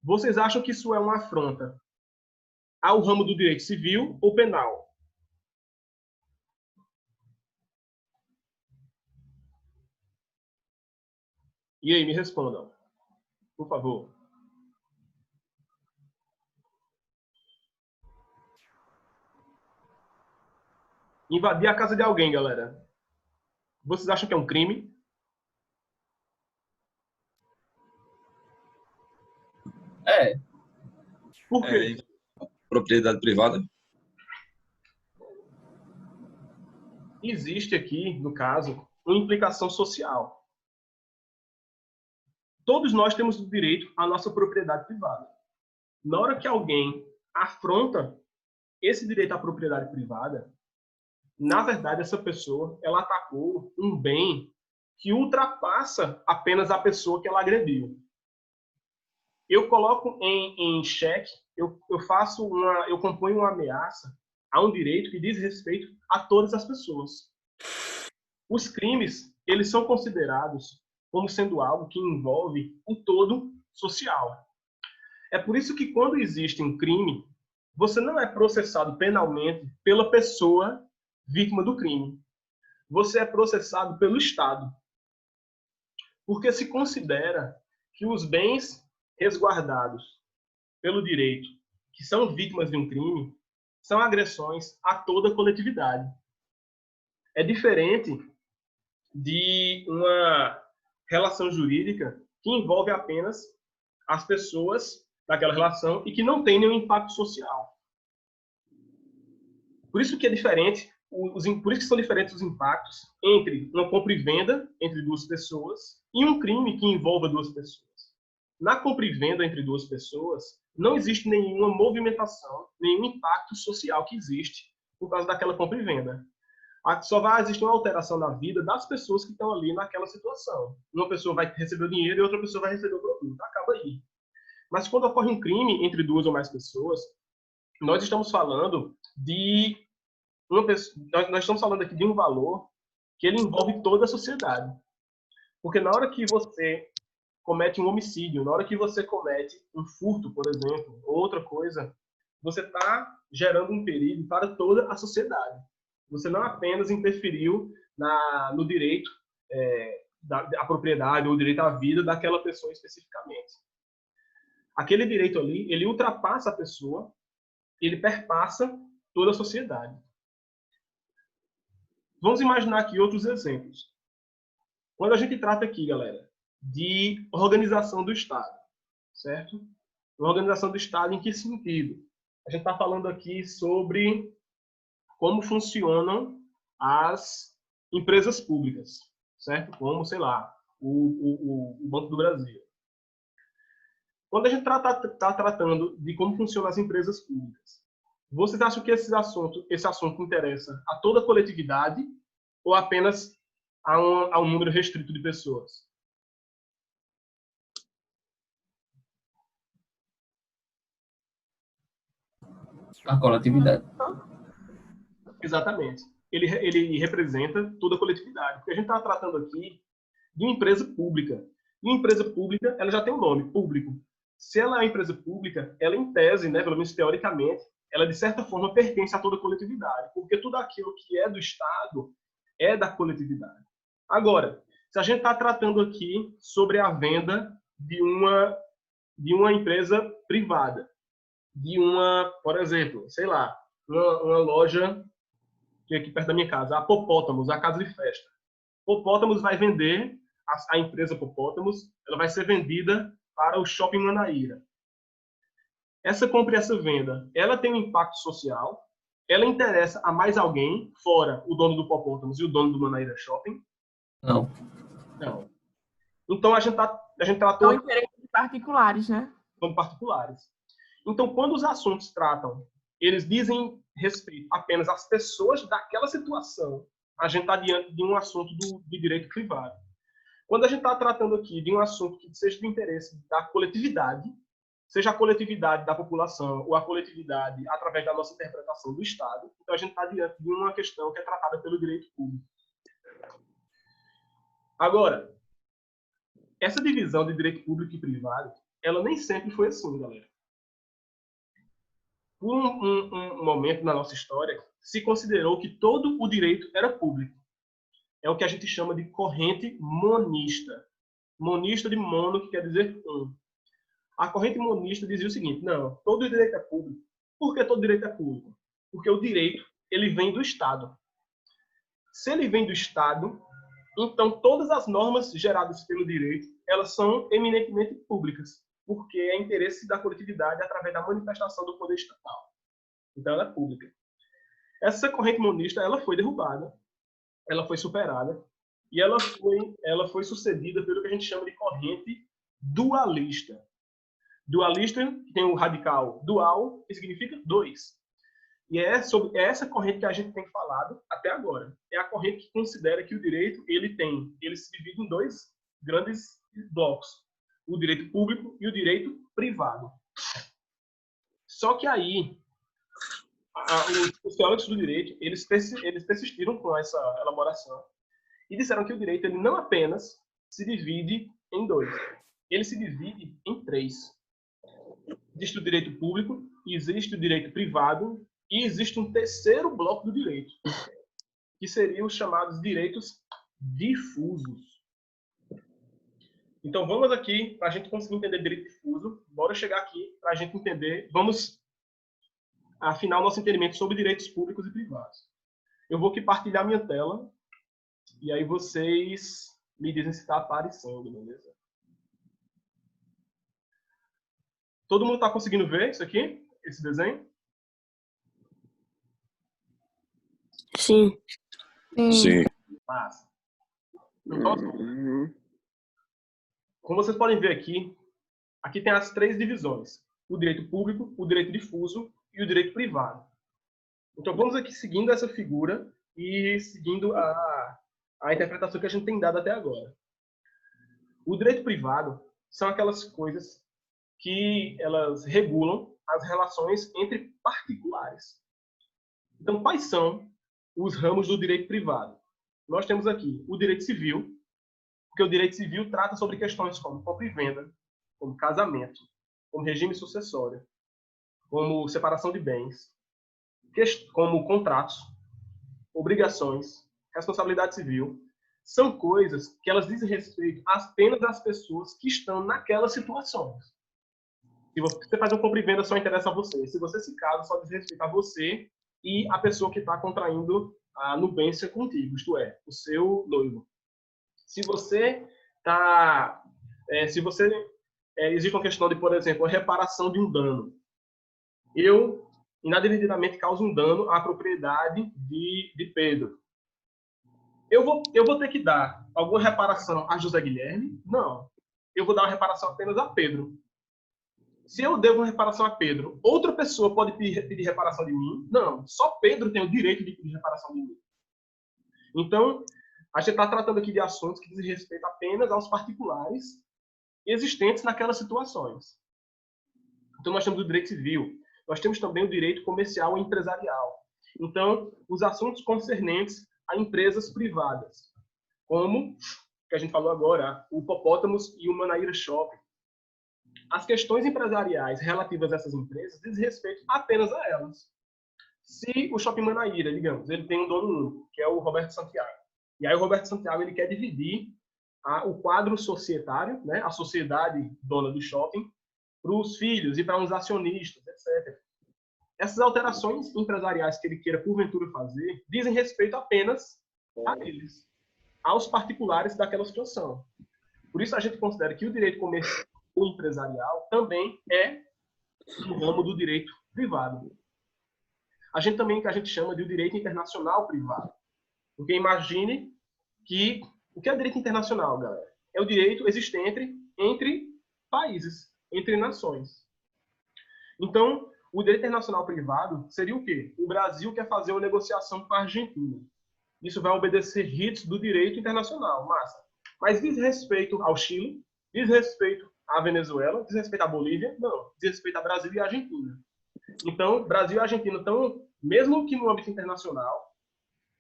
vocês acham que isso é uma afronta ao ramo do direito civil ou penal? E aí, me respondam, por favor. Invadir a casa de alguém, galera. Vocês acham que é um crime? É, Por quê? Propriedade privada? Existe aqui, no caso, uma implicação social. Todos nós temos o direito à nossa propriedade privada. Na hora que alguém afronta esse direito à propriedade privada, na verdade, essa pessoa ela atacou um bem que ultrapassa apenas a pessoa que ela agrediu. Eu coloco em xeque, eu componho uma ameaça a um direito que diz respeito a todas as pessoas. Os crimes, eles são considerados como sendo algo que envolve o todo social. É por isso que quando existe um crime, você não é processado penalmente pela pessoa vítima do crime. Você é processado pelo Estado. Porque se considera que os bens resguardados pelo direito, que são vítimas de um crime, são agressões a toda a coletividade. É diferente de uma relação jurídica que envolve apenas as pessoas daquela relação e que não tem nenhum impacto social. Por isso que é diferente, por isso que são diferentes os impactos entre uma compra e venda entre duas pessoas e um crime que envolva duas pessoas. Na compra e venda entre duas pessoas, não existe nenhuma movimentação, nenhum impacto social que existe por causa daquela compra e venda. Só vai existir uma alteração na vida das pessoas que estão ali naquela situação. Uma pessoa vai receber o dinheiro e outra pessoa vai receber o produto. Acaba aí. Mas quando ocorre um crime entre duas ou mais pessoas, nós estamos falando de nós estamos falando aqui de um valor que ele envolve toda a sociedade. Porque na hora que você comete um homicídio, na hora que você comete um furto, por exemplo, ou outra coisa, você está gerando um perigo para toda a sociedade. Você não apenas interferiu no direito à propriedade ou o direito à vida daquela pessoa especificamente. Aquele direito ali, ele ultrapassa a pessoa, ele perpassa toda a sociedade. Vamos imaginar aqui outros exemplos. Quando a gente trata aqui, galera, de organização do Estado, certo? Uma organização do Estado em que sentido? A gente está falando aqui sobre como funcionam as empresas públicas, certo? Como, sei lá, o Banco do Brasil. Quando a gente está tratando de como funcionam as empresas públicas, vocês acham que esse assunto interessa a toda a coletividade ou apenas a um número restrito de pessoas? a coletividade. Exatamente. ele representa toda a coletividade. Porque a gente está tratando aqui de uma empresa pública. E uma empresa pública, ela já tem um nome, público. Se ela é uma empresa pública, ela em tese, né, pelo menos teoricamente, ela de certa forma pertence a toda a coletividade, porque tudo aquilo que é do Estado é da coletividade. Agora, se a gente está tratando aqui sobre a venda de uma empresa privada, de uma, por exemplo, sei lá, uma loja que é aqui perto da minha casa, a Popótamos, a casa de festa. Popótamos vai vender, a empresa Popótamos, ela vai ser vendida para o Shopping Manaíra. Essa compra e essa venda, ela tem um impacto social, ela interessa a mais alguém, fora o dono do Popótamos e o dono do Manaíra Shopping? Não. Não. Então, a gente São tratou interesses particulares, né? como particulares. Então, quando os assuntos tratam, eles dizem respeito apenas às pessoas daquela situação, a gente está diante de um assunto de direito privado. Quando a gente está tratando aqui de um assunto que seja de interesse da coletividade, seja a coletividade da população ou a coletividade através da nossa interpretação do Estado, então a gente está diante de uma questão que é tratada pelo direito público. Agora, essa divisão de direito público e privado, ela nem sempre foi assim, galera. Por um momento na nossa história, se considerou que todo o direito era público. É o que a gente chama de corrente monista. Monista de mono, que quer dizer um. A corrente monista dizia o seguinte: não, todo direito é público. Por que todo direito é público? Porque o direito, ele vem do Estado. Se ele vem do Estado, então todas as normas geradas pelo direito, elas são eminentemente públicas, porque é interesse da coletividade através da manifestação do poder estatal. Então ela é pública. Essa corrente monista, ela foi derrubada, ela foi superada, e ela foi sucedida pelo que a gente chama de corrente dualista. Dualista, que tem o radical dual, que significa dois. E é sobre essa corrente que a gente tem falado até agora. É a corrente que considera que o direito ele se divide em dois grandes blocos: o direito público e o direito privado. Só que aí os teóricos do direito eles persistiram com essa elaboração e disseram que o direito ele não apenas se divide em dois, ele se divide em três. Existe o direito público, existe o direito privado e existe um terceiro bloco do direito, que seriam os chamados direitos difusos. Então vamos aqui, para a gente conseguir entender direito difuso, bora chegar aqui para a gente entender, vamos afinar o nosso entendimento sobre direitos públicos e privados. Eu vou aqui partilhar minha tela, e aí vocês me dizem se está aparecendo, beleza? Todo mundo está conseguindo ver isso aqui? Esse desenho? Sim. Sim. Massa. Então, como vocês podem ver aqui tem as três divisões: o direito público, o direito difuso e o direito privado. Então vamos aqui seguindo essa figura e seguindo a interpretação que a gente tem dado até agora. O direito privado são aquelas coisas que elas regulam as relações entre particulares. Então, quais são os ramos do direito privado? Nós temos aqui o direito civil, porque o direito civil trata sobre questões como compra e venda, como casamento, como regime sucessório, como separação de bens, como contratos, obrigações, responsabilidade civil. São coisas que elas dizem respeito apenas às pessoas que estão naquelas situações. Se você faz uma compra e venda, só interessa a você. Se você se casa, só diz respeito a você e a pessoa que está contraindo a nubência contigo, isto é, o seu noivo. Se você está... existe uma questão de, por exemplo, a reparação de um dano. Eu, inadvertidamente, causo um dano à propriedade de Pedro. Eu vou ter que dar alguma reparação a José Guilherme? Não. Eu vou dar uma reparação apenas a Pedro. Se eu devo uma reparação a Pedro, outra pessoa pode pedir reparação de mim? Não. Só Pedro tem o direito de pedir reparação de mim. Então, a gente está tratando aqui de assuntos que dizem respeito apenas aos particulares existentes naquelas situações. Então, nós temos o direito civil. Nós temos também o direito comercial e empresarial. Então, os assuntos concernentes a empresas privadas, como que a gente falou agora, o Hipopótamos e o Manaíra Shopping. As questões empresariais relativas a essas empresas dizem respeito apenas a elas. Se o Shopping Manaíra, digamos, ele tem um dono único, que é o Roberto Santiago, e aí o Roberto Santiago ele quer dividir o quadro societário, né, a sociedade dona do shopping, para os filhos e para uns acionistas, etc. Essas alterações empresariais que ele queira, porventura, fazer, dizem respeito apenas a eles, aos particulares daquela situação. Por isso, a gente considera que o direito comercial ou empresarial também é um ramo do direito privado. A gente também, que a gente chama de o direito internacional privado. Porque imagine que... O que é direito internacional, galera? É o direito existente entre países, entre nações. Então, o direito internacional privado seria o quê? O Brasil quer fazer uma negociação com a Argentina. Isso vai obedecer ritos do direito internacional, massa. Mas diz respeito ao Chile, diz respeito à Venezuela, diz respeito à Bolívia? Não, diz respeito a Brasil e a Argentina. Então, Brasil e Argentina estão, mesmo que no âmbito internacional,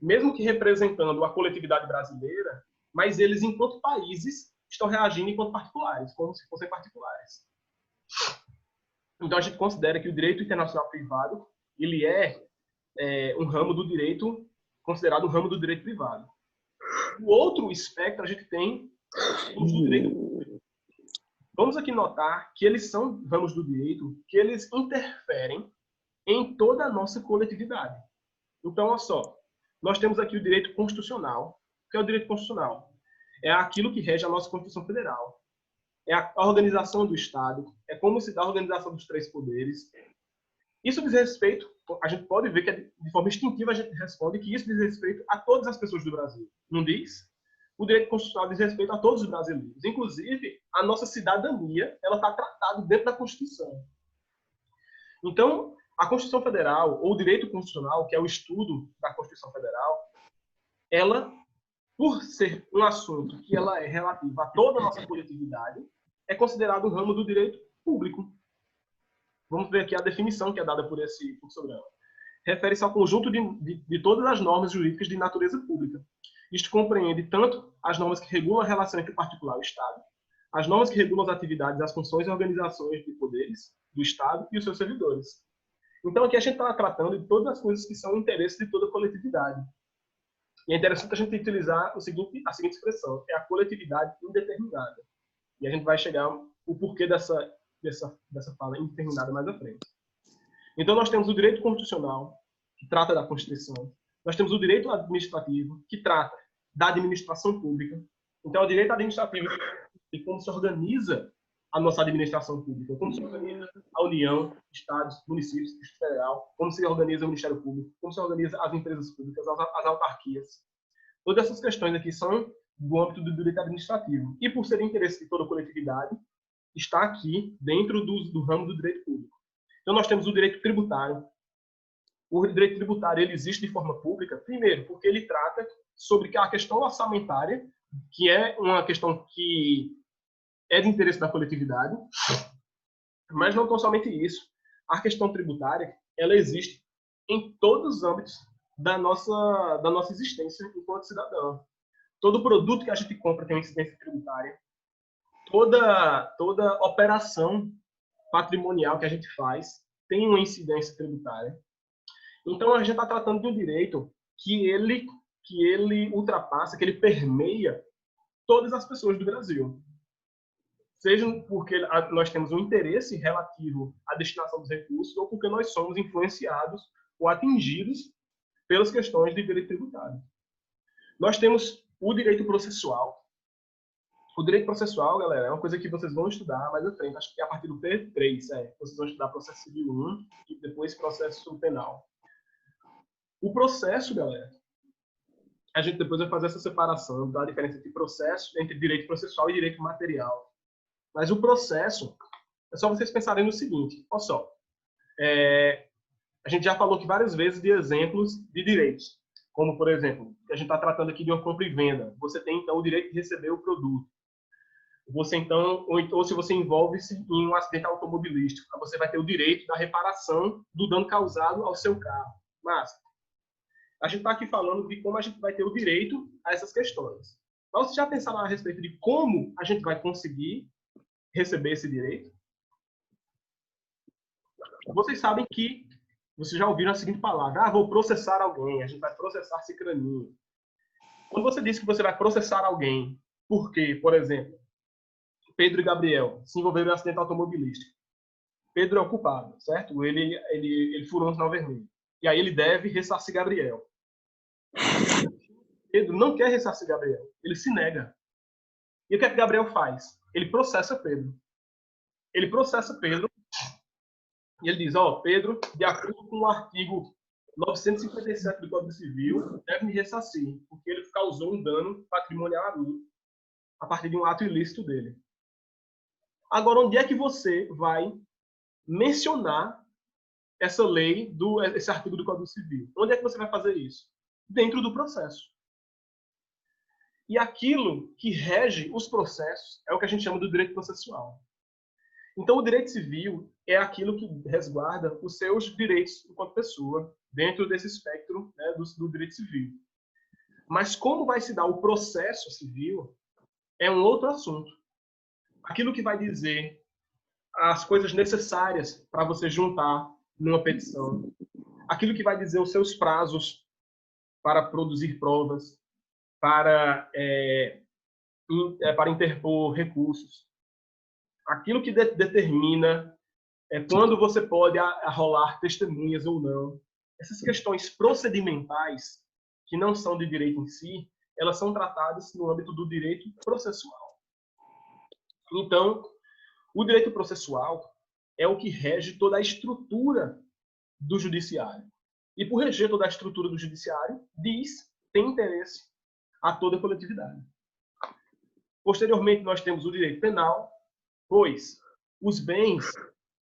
mesmo que representando a coletividade brasileira, mas eles, enquanto países, estão reagindo enquanto particulares, como se fossem particulares. Então, a gente considera que o direito internacional privado ele é um ramo do direito, considerado um ramo do direito privado. O outro espectro a gente tem o direito público. Vamos aqui notar que eles são ramos do direito que eles interferem em toda a nossa coletividade. Então, olha só, nós temos aqui o direito constitucional. O que é o direito constitucional? É aquilo que rege a nossa Constituição Federal. É a organização do Estado, é como se dá a organização dos três poderes. Isso diz respeito, a gente pode ver que de forma instintiva a gente responde que isso diz respeito a todas as pessoas do Brasil. Não diz? O direito constitucional diz respeito a todos os brasileiros. Inclusive, a nossa cidadania ela está tratada dentro da Constituição. Então, a Constituição Federal, ou o direito constitucional, que é o estudo da Constituição Federal, ela, por ser um assunto que ela é relativo a toda a nossa coletividade, é considerado um ramo do direito público. Vamos ver aqui a definição que é dada por esse programa. Refere-se ao conjunto de todas as normas jurídicas de natureza pública. Isto compreende tanto as normas que regulam a relação entre o particular e o Estado, as normas que regulam as atividades, as funções e organizações de poderes do Estado e os seus servidores. Então, aqui a gente está tratando de todas as coisas que são interesse de toda a coletividade. E é interessante a gente utilizar a seguinte expressão, é a coletividade indeterminada. E a gente vai chegar o porquê dessa fala indeterminada mais à frente. Então, nós temos o direito constitucional, que trata da Constituição. Nós temos o direito administrativo, que trata da administração pública. Então, o direito administrativo de como se organiza a nossa administração pública, como se organiza a União, Estados, municípios, Distrito Federal, como se organiza o Ministério Público, como se organiza as empresas públicas, as autarquias. Todas essas questões aqui são do âmbito do direito administrativo. E por ser interesse de toda a coletividade, está aqui dentro do ramo do direito público. Então, nós temos o direito tributário. O direito tributário ele existe de forma pública, primeiro, porque ele trata sobre a questão orçamentária, que é uma questão que é de interesse da coletividade, mas não tão somente isso. A questão tributária, ela existe em todos os âmbitos da nossa existência enquanto cidadão. Todo produto que a gente compra tem uma incidência tributária. Toda operação patrimonial que a gente faz tem uma incidência tributária. Então, a gente está tratando de um direito que ele ultrapassa, que ele permeia todas as pessoas do Brasil. Seja porque nós temos um interesse relativo à destinação dos recursos ou porque nós somos influenciados ou atingidos pelas questões de direito tributário. Nós temos o direito processual. O direito processual, galera, é uma coisa que vocês vão estudar mais à frente. Acho que é a partir do P3, vocês vão estudar processo civil 1 e depois processo penal. O processo, galera, a gente depois vai fazer essa separação da diferença entre direito processual e direito material. Mas o processo, é só vocês pensarem no seguinte, olha só, a gente já falou aqui várias vezes de exemplos de direitos, como, por exemplo, a gente está tratando aqui de uma compra e venda. Você tem, então, o direito de receber o produto. Você, então, ou se você envolve-se em um acidente automobilístico, você vai ter o direito da reparação do dano causado ao seu carro. Mas, A gente está aqui falando de como a gente vai ter o direito a essas questões. Mas vocês já pensaram a respeito de como a gente vai conseguir receber esse direito? Vocês sabem que, vocês já ouviram a seguinte palavra: vou processar alguém, a gente vai processar cicraninho. Quando você diz que você vai processar alguém, porque, por exemplo, Pedro e Gabriel se envolveram em um acidente automobilístico. Pedro é o culpado, certo? Ele furou um sinal vermelho. E aí ele deve ressarcir Gabriel. Pedro não quer ressarcir Gabriel. Ele se nega. E o que é que Gabriel faz? Ele processa Pedro. Ele processa Pedro e ele diz: Pedro, de acordo com o artigo 957 do Código Civil, deve me ressarcir, porque ele causou um dano patrimonial a mim, a partir de um ato ilícito dele. Agora, onde é que você vai mencionar essa lei, esse artigo do Código Civil? Onde é que você vai fazer isso? Dentro do processo. E aquilo que rege os processos é o que a gente chama do direito processual. Então, o direito civil é aquilo que resguarda os seus direitos enquanto pessoa, dentro desse espectro, né, do direito civil. Mas como vai se dar o processo civil é um outro assunto. Aquilo que vai dizer as coisas necessárias para você juntar numa petição, aquilo que vai dizer os seus prazos para produzir provas, para interpor recursos, aquilo que determina quando você pode arrolar testemunhas ou não. Essas questões procedimentais, que não são de direito em si, elas são tratadas no âmbito do direito processual. Então, o direito processual é o que rege toda a estrutura do judiciário. E por reger toda a estrutura do judiciário, tem interesse a toda a coletividade. Posteriormente, nós temos o direito penal, pois os bens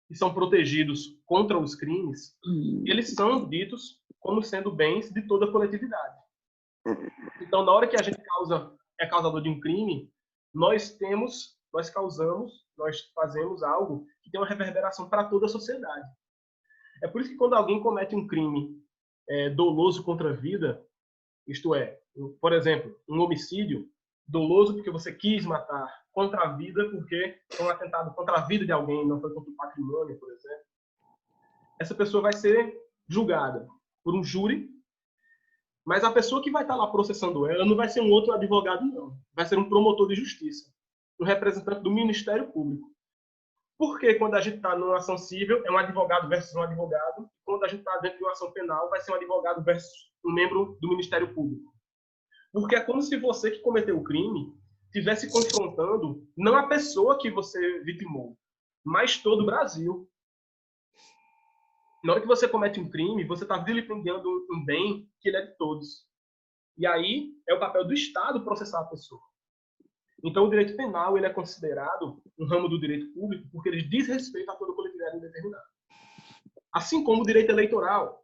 que são protegidos contra os crimes, eles são ditos como sendo bens de toda a coletividade. Então, na hora que a gente é causador de um crime, nós fazemos algo que tem uma reverberação para toda a sociedade. É por isso que quando alguém comete um crime doloso contra a vida, isto é, por exemplo, um homicídio doloso porque você quis matar, contra a vida porque foi um atentado contra a vida de alguém, não foi contra o patrimônio, por exemplo, essa pessoa vai ser julgada por um júri, mas a pessoa que vai estar lá processando ela não vai ser um outro advogado, não. Vai ser um promotor de justiça, um representante do Ministério Público. Porque quando a gente está numa ação civil, é um advogado versus um advogado. Quando a gente está dentro de uma ação penal, vai ser um advogado versus um membro do Ministério Público. Porque é como se você que cometeu o crime estivesse confrontando não a pessoa que você vitimou, mas todo o Brasil. Na hora que você comete um crime, você está vilipendiando um bem que ele é de todos. E aí é o papel do Estado processar a pessoa. Então, o direito penal ele é considerado um ramo do direito público porque ele diz respeito a toda coletividade indeterminada. Assim como o direito eleitoral.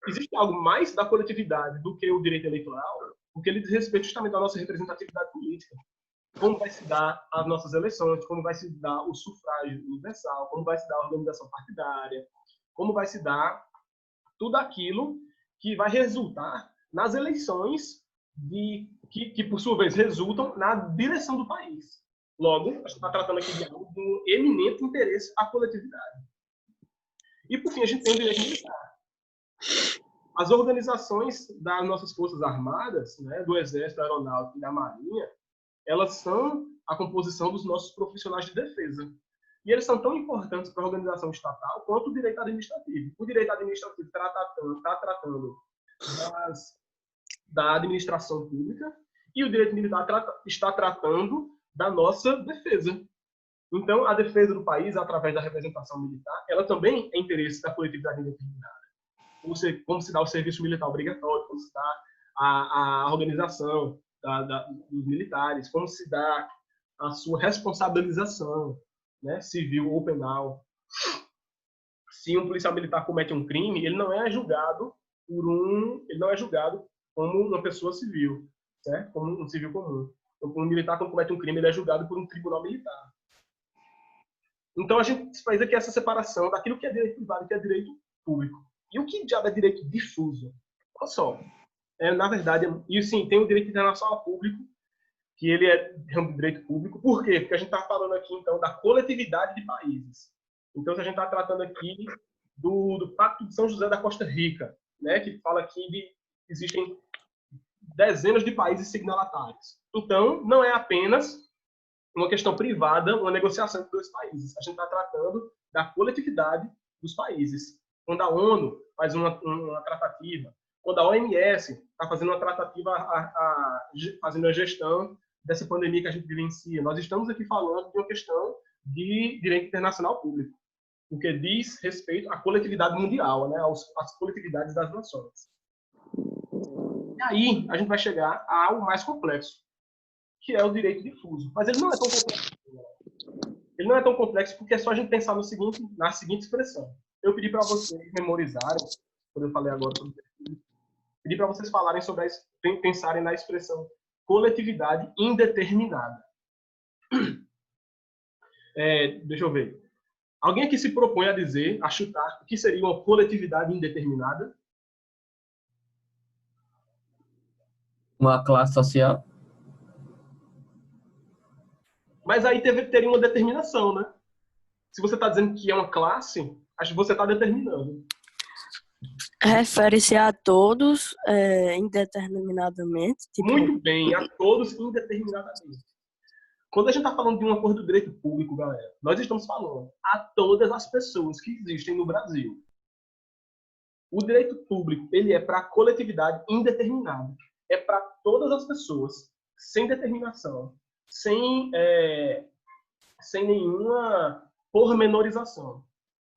Existe algo mais da coletividade do que o direito eleitoral, porque ele diz respeito justamente à nossa representatividade política. Como vai se dar as nossas eleições, como vai se dar o sufrágio universal, como vai se dar a organização partidária, como vai se dar tudo aquilo que vai resultar nas eleições que, por sua vez, resultam na direção do país. Logo, a gente está tratando aqui de algo de um eminente interesse à coletividade. E, por fim, a gente tem o direito militar. As organizações das nossas Forças Armadas, né, do Exército, da Aeronáutica e da Marinha, elas são a composição dos nossos profissionais de defesa. E eles são tão importantes para a organização estatal quanto o direito administrativo. O direito administrativo está tratando da administração pública e o direito militar está tratando da nossa defesa. Então, a defesa do país, através da representação militar, ela também é interesse da coletividade indeterminada. Como se dá o serviço militar obrigatório, como se dá a organização dos militares, como se dá a sua responsabilização, né, civil ou penal. Se um policial militar comete um crime, ele não é julgado como uma pessoa civil, certo? Como um civil comum. Então, um militar, quando comete um crime, ele é julgado por um tribunal militar. Então, a gente faz aqui essa separação daquilo que é direito privado e que é direito público. E o que diabo é direito difuso? Olha só, Na verdade, e sim, tem o direito internacional público, que ele é um direito público. Por quê? Porque a gente está falando aqui, então, da coletividade de países. Então, se a gente está tratando aqui do Pacto de São José da Costa Rica, né, que fala aqui de existem dezenas de países signatários. Então, não é apenas uma questão privada, uma negociação entre dois países. A gente está tratando da coletividade dos países. Quando a ONU faz uma tratativa, quando a OMS está fazendo uma tratativa, fazendo a gestão dessa pandemia que a gente vivencia, nós estamos aqui falando de uma questão de direito internacional público, porque diz respeito à coletividade mundial, né, às coletividades das nações. E aí a gente vai chegar ao mais complexo, que é o direito difuso. Mas ele não é tão complexo. Ele não é tão complexo porque é só a gente pensar na seguinte expressão. Eu pedi para vocês memorizarem, quando eu falei agora sobre pedi para vocês falarem sobre pensarem na expressão coletividade indeterminada. Deixa eu ver. Alguém aqui se propõe a chutar o que seria uma coletividade indeterminada? Uma classe social? Mas aí teria uma determinação, né? Se você está dizendo que é uma classe, acho que você está determinando. Refere-se a todos indeterminadamente. Tipo, Muito bem, a todos indeterminadamente. Quando a gente está falando de um acordo de direito público, galera, nós estamos falando a todas as pessoas que existem no Brasil. O direito público, ele é para a coletividade indeterminada. É para todas as pessoas, sem determinação, sem nenhuma pormenorização.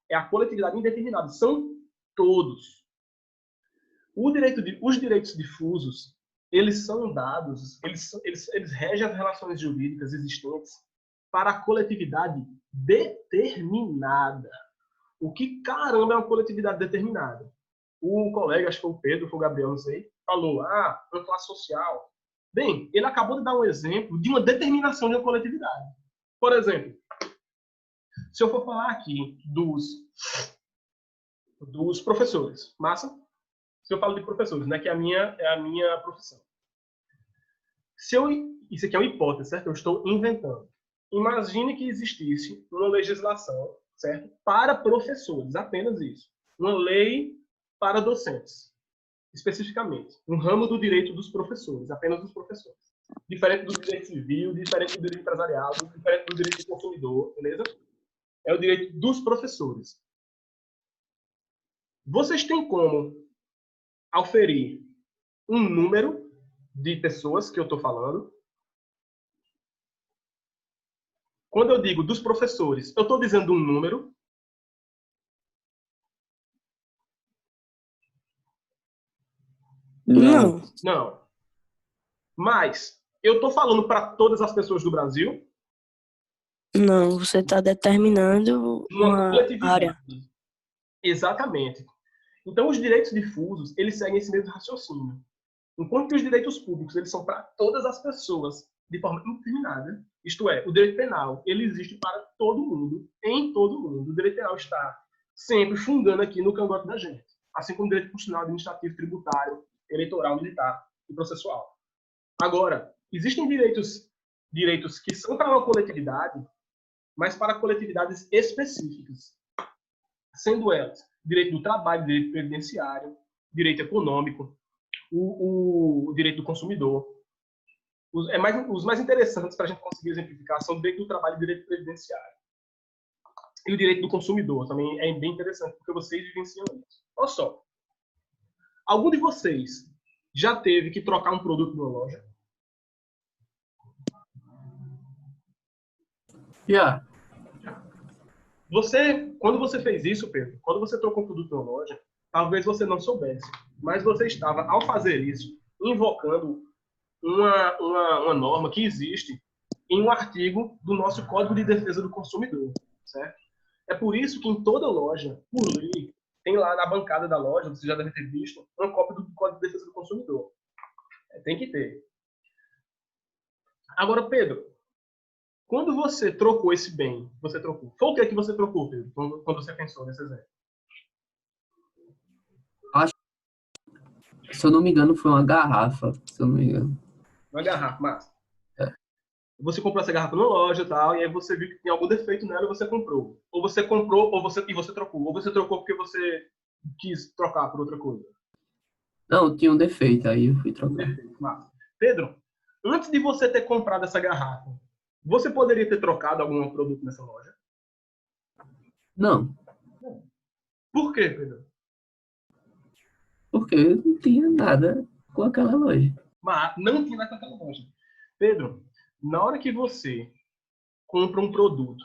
É a coletividade indeterminada. São todos. Os direitos difusos, eles são dados, eles regem as relações jurídicas existentes para a coletividade determinada. O que caramba é uma coletividade determinada? O colega, acho que foi o Pedro, foi o Gabriel, não sei, falou, uma classe social. Bem, ele acabou de dar um exemplo de uma determinação de uma coletividade. Por exemplo, se eu for falar aqui dos professores, massa? Se eu falo de professores, né, que é a minha profissão. Isso aqui é uma hipótese, certo? Eu estou inventando. Imagine que existisse uma legislação, certo? Para professores, apenas isso. Uma lei para docentes, especificamente. Um ramo do direito dos professores, apenas dos professores. Diferente do direito civil, diferente do direito empresarial, diferente do direito do consumidor, beleza? É o direito dos professores. Vocês têm como auferir um número de pessoas que eu estou falando? Quando eu digo dos professores, eu estou dizendo um número? não. Não. Mas eu estou falando para todas as pessoas do Brasil? Não, você está determinando uma área. Exatamente. Então, os direitos difusos, eles seguem esse mesmo raciocínio. Enquanto que os direitos públicos, eles são para todas as pessoas, de forma indeterminada. Isto é, o direito penal, ele existe para todo mundo, em todo mundo. O direito penal está sempre fundando aqui no cangote da gente. Assim como o direito constitucional, administrativo, tributário, eleitoral, militar e processual. Agora, existem direitos que são para uma coletividade, mas para coletividades específicas. Sendo elas direito do trabalho, direito previdenciário, direito econômico, o direito do consumidor. Os mais interessantes para a gente conseguir exemplificar são o direito do trabalho e o direito previdenciário. E o direito do consumidor também é bem interessante, porque vocês vivenciam isso. Olha só. Algum de vocês já teve que trocar um produto numa loja? Já. Quando você fez isso, Pedro, quando você trocou um produto numa loja, talvez você não soubesse, mas você estava, ao fazer isso, invocando uma norma que existe em um artigo do nosso Código de Defesa do Consumidor, certo? É por isso que em toda loja, por lei, tem lá na bancada da loja, você já deve ter visto, uma cópia do Código de Defesa do Consumidor. Tem que ter. Agora, Pedro, quando você trocou esse bem, foi o que você trocou, Pedro, quando você pensou nesse exemplo? Se eu não me engano, foi uma garrafa. Se eu não me engano. Uma garrafa, massa. É. Você comprou essa garrafa na loja e tal, e aí você viu que tinha algum defeito nela e você comprou. Ou você comprou e você trocou. Ou você trocou porque você quis trocar por outra coisa. Não, tinha um defeito, aí eu fui trocar. Defeito, massa. Pedro, antes de você ter comprado essa garrafa, você poderia ter trocado algum produto nessa loja? Não, Por quê, Pedro? porque eu não tinha nada com aquela loja. Mas não tinha naquela loja. Pedro, na hora que você compra um produto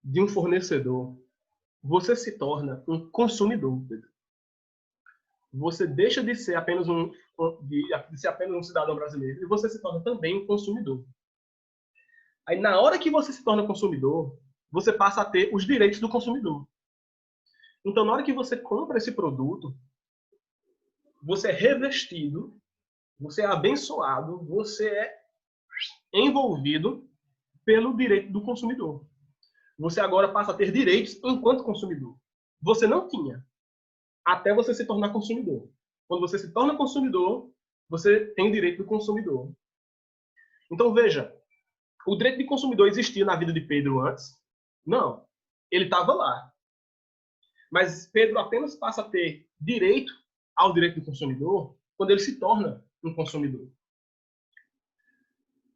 de um fornecedor, você se torna um consumidor, Pedro. Você deixa de ser apenas um cidadão brasileiro e você se torna também um consumidor. Aí, na hora que você se torna consumidor, você passa a ter os direitos do consumidor. Então, na hora que você compra esse produto, você é revestido, você é abençoado, você é envolvido pelo direito do consumidor. Você agora passa a ter direitos enquanto consumidor. Você não tinha, até você se tornar consumidor. Quando você se torna consumidor, você tem o direito do consumidor. Então, veja, o direito de consumidor existia na vida de Pedro antes? Não. Ele estava lá. Mas Pedro apenas passa a ter direito ao direito do consumidor quando ele se torna um consumidor.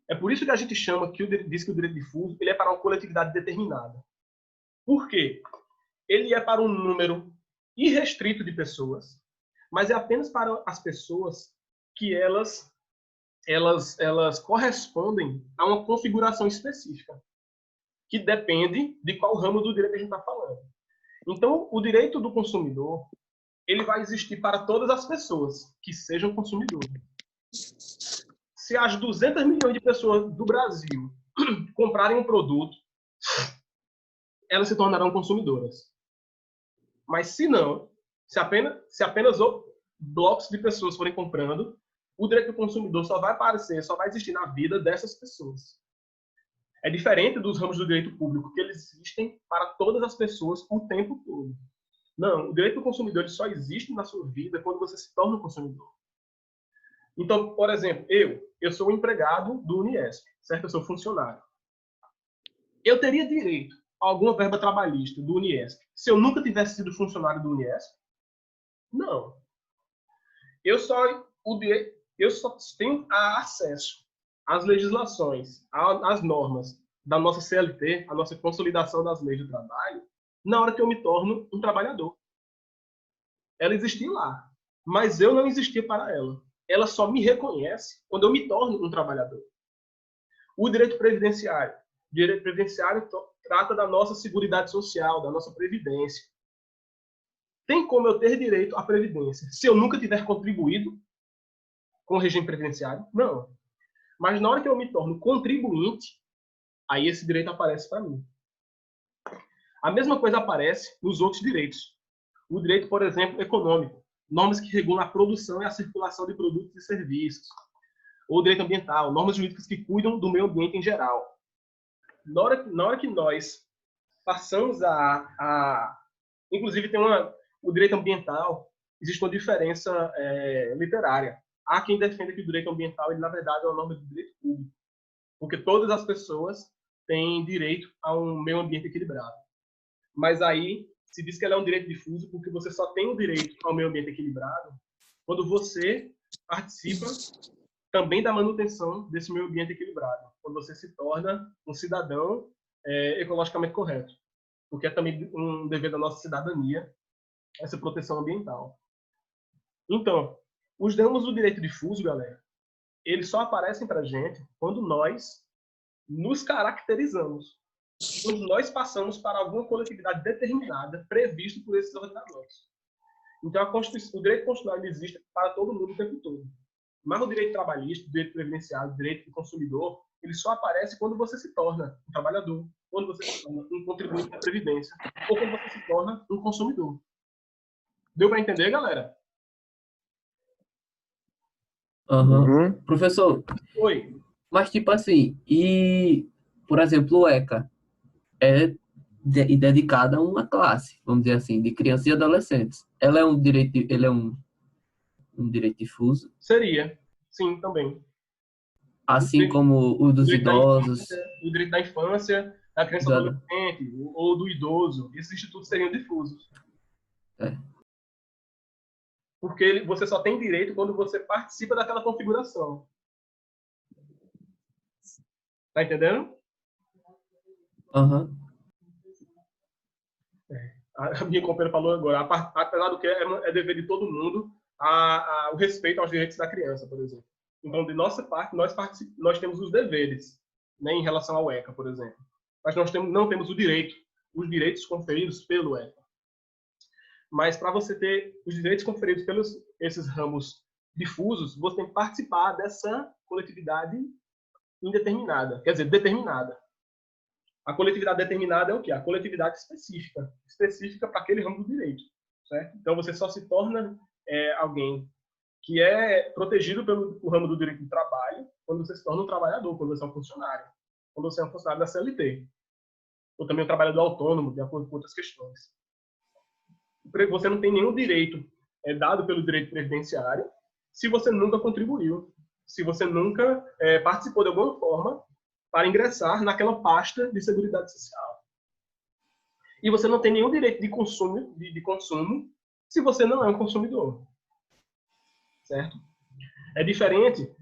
É por isso que a gente chama, diz que o direito difuso ele é para uma coletividade determinada. Por quê? Ele é para um número irrestrito de pessoas, mas é apenas para as pessoas que elas correspondem a uma configuração específica, que depende de qual ramo do direito a gente está falando. Então, o direito do consumidor ele vai existir para todas as pessoas que sejam consumidores. Se as 200 milhões de pessoas do Brasil comprarem um produto, elas se tornarão consumidoras. Mas se não, se apenas blocos de pessoas forem comprando, o direito do consumidor só vai aparecer, só vai existir na vida dessas pessoas. É diferente dos ramos do direito público, que eles existem para todas as pessoas o tempo todo. Não, o direito do consumidor ele só existe na sua vida quando você se torna um consumidor. Então, por exemplo, eu sou um empregado do Uniesp, certo? Eu sou funcionário. Eu teria direito a alguma verba trabalhista do Uniesp se eu nunca tivesse sido funcionário do Uniesp? Não. Eu só tenho acesso às legislações, às normas da nossa CLT, a nossa consolidação das leis do trabalho, na hora que eu me torno um trabalhador. Ela existia lá, mas eu não existia para ela. Ela só me reconhece quando eu me torno um trabalhador. O direito previdenciário. O direito previdenciário trata da nossa seguridade social, da nossa previdência. Tem como eu ter direito à previdência se eu nunca tiver contribuído com o regime previdenciário? Não. Mas na hora que eu me torno contribuinte, aí esse direito aparece para mim. A mesma coisa aparece nos outros direitos. O direito, por exemplo, econômico. Normas que regulam a produção e a circulação de produtos e serviços. Ou direito ambiental, normas jurídicas que cuidam do meio ambiente em geral. Na hora que nós passamos inclusive, o direito ambiental, existe uma diferença literária. Há quem defenda que o direito ambiental, ele, na verdade, é uma norma de direito público. Porque todas as pessoas têm direito a um meio ambiente equilibrado. Mas aí se diz que ela é um direito difuso porque você só tem o direito ao meio ambiente equilibrado quando você participa também da manutenção desse meio ambiente equilibrado, quando você se torna um cidadão ecologicamente correto, porque é também um dever da nossa cidadania essa proteção ambiental. Então, os danos do direito difuso, galera, eles só aparecem para a gente quando nós nos caracterizamos, quando nós passamos para alguma coletividade determinada previsto por esses ordenamentos. Então, o direito constitucional existe para todo mundo o tempo todo. Mas o direito trabalhista, o direito previdenciário, o direito do consumidor, ele só aparece quando você se torna um trabalhador, quando você se torna um contribuinte da Previdência, ou quando você se torna um consumidor. Deu para entender, galera? Uhum. Professor, Oi. mas tipo assim, por exemplo, o ECA é dedicada a uma classe, vamos dizer assim, de crianças e adolescentes. Ele é um um direito difuso, Seria, sim, também. assim como o dos idosos, O direito da infância, da criança da, adolescente ou do idoso. Esses institutos seriam difusos. É. Porque você só tem direito quando você participa daquela configuração. Tá entendendo? Aham. A minha companheira falou agora, apesar do que é dever de todo mundo o respeito aos direitos da criança, por exemplo. Então, de nossa parte, nós temos os deveres, né, em relação ao ECA, por exemplo. Mas nós não temos os direitos conferidos pelo ECA. Mas para você ter os direitos conferidos pelos esses ramos difusos, você tem que participar dessa coletividade indeterminada, quer dizer, determinada. A coletividade determinada é o quê? A coletividade específica para aquele ramo do direito, certo? Então você só se torna alguém que é protegido pelo ramo do direito do trabalho quando você se torna um trabalhador, quando você é um funcionário, quando você é um funcionário da CLT, ou também um trabalhador autônomo, de acordo com outras questões. Você não tem nenhum direito dado pelo direito previdenciário se você nunca contribuiu, se você nunca participou de alguma forma para ingressar naquela pasta de seguridade social. E você não tem nenhum direito de consumo se você não é um consumidor. Certo? É diferente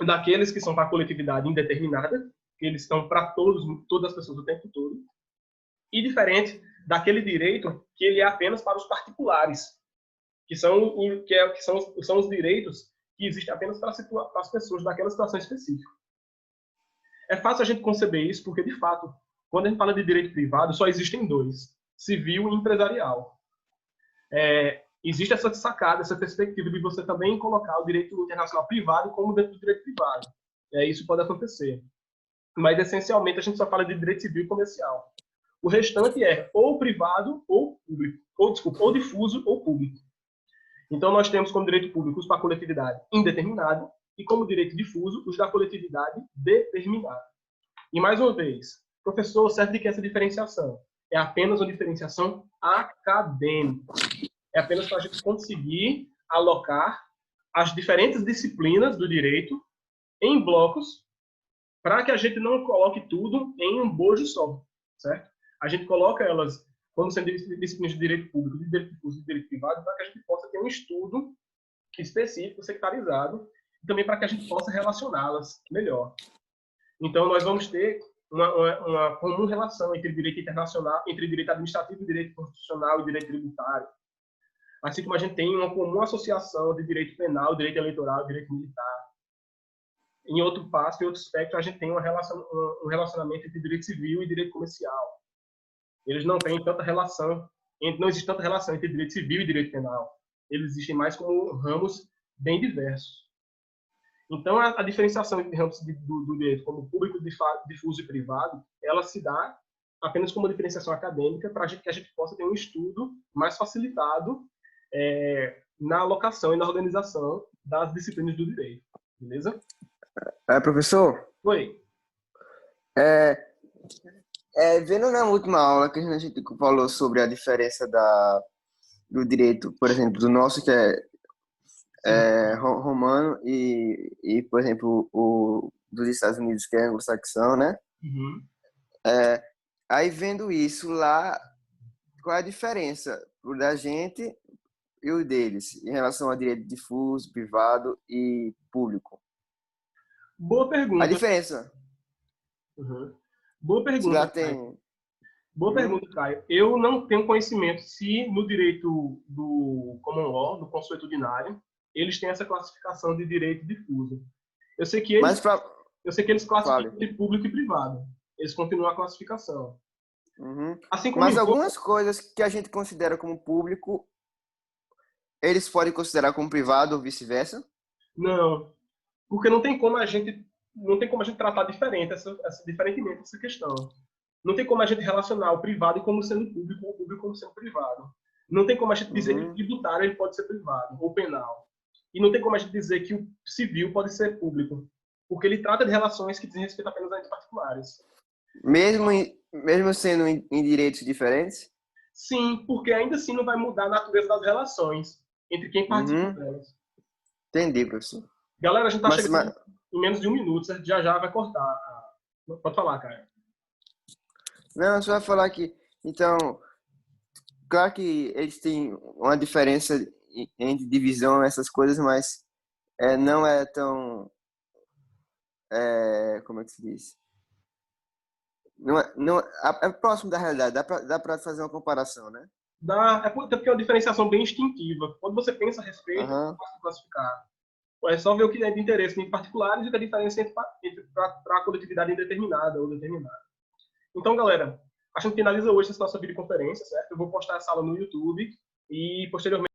daqueles que são para a coletividade indeterminada, que eles estão para todas as pessoas o tempo todo, e diferente daquele direito que ele é apenas para os particulares, que são os direitos que existem apenas para as pessoas daquela situação específica. É fácil a gente conceber isso porque, de fato, quando a gente fala de direito privado, só existem dois, civil e empresarial. Existe essa sacada, essa perspectiva de você também colocar o direito internacional privado como dentro do direito privado. Isso pode acontecer. Mas, essencialmente, a gente só fala de direito civil e comercial. O restante é ou privado ou público, ou difuso ou público. Então, nós temos como direito público os para a coletividade indeterminado e como direito difuso os da coletividade determinada. E, mais uma vez, professor, serve de que essa diferenciação? É apenas uma diferenciação acadêmica. É apenas para a gente conseguir alocar as diferentes disciplinas do direito em blocos para que a gente não coloque tudo em um bojo só, certo? A gente coloca elas como sendo disciplinas de direito público, de direito difuso e de direito privado, para que a gente possa ter um estudo específico, sectarizado, e também para que a gente possa relacioná-las melhor. Então, nós vamos ter uma comum relação entre direito internacional, entre direito administrativo, direito constitucional e direito tributário. Assim como a gente tem uma comum associação de direito penal, direito eleitoral, direito militar. Em outro passo, em outro espectro, a gente tem um relacionamento entre direito civil e direito comercial. Eles não têm tanta relação, não existe tanta relação entre direito civil e direito penal. Eles existem mais como ramos bem diversos. Então, a diferenciação entre ramos do direito como público, difuso e privado, ela se dá apenas como uma diferenciação acadêmica para que a gente possa ter um estudo mais facilitado na alocação e na organização das disciplinas do direito. Beleza? Professor? Oi. Vendo na última aula que a gente falou sobre a diferença do direito, por exemplo, do nosso, que é romano, e, por exemplo, o dos Estados Unidos, que é anglo-saxão, né? Uhum. Aí, vendo isso lá, qual é a diferença da gente e o deles em relação ao direito difuso, privado e público? Boa pergunta. A diferença. Uhum. Boa pergunta. Já tem... Boa pergunta, Caio. Eu não tenho conhecimento se no direito do common law, do consuetudinário, eles têm essa classificação de direito difuso. Eu sei que eles classificam de público e privado. Eles continuam a classificação. Uhum. Assim como Mas algumas coisas que a gente considera como público, eles podem considerar como privado ou vice-versa? Não, porque não tem como a gente tratar diferentemente essa questão. Não tem como a gente relacionar o privado como sendo público ou o público como sendo privado. Não tem como a gente dizer que o tributário ele pode ser privado ou penal. E não tem como a gente dizer que o civil pode ser público, porque ele trata de relações que dizem respeito apenas a entes particulares. Mesmo sendo em direitos diferentes? Sim, porque ainda assim não vai mudar a natureza das relações. entre quem participa delas. Entendi, professor. Galera, a gente tá Mas- chegando em menos de 1 minuto, certo? Já vai cortar. Pode falar, cara. Não, só vai falar que, então, claro que eles têm uma diferença entre divisão, essas coisas, mas não é tão, como é que se diz? É próximo da realidade, dá pra fazer uma comparação, né? Até porque é uma diferenciação bem instintiva. Quando você pensa a respeito, é fácil classificar. É só ver o que é de interesse em particulares e a diferença para a coletividade indeterminada ou determinada. Então, galera, a gente finaliza hoje essa nossa videoconferência, certo? Eu vou postar essa aula no YouTube e, posteriormente,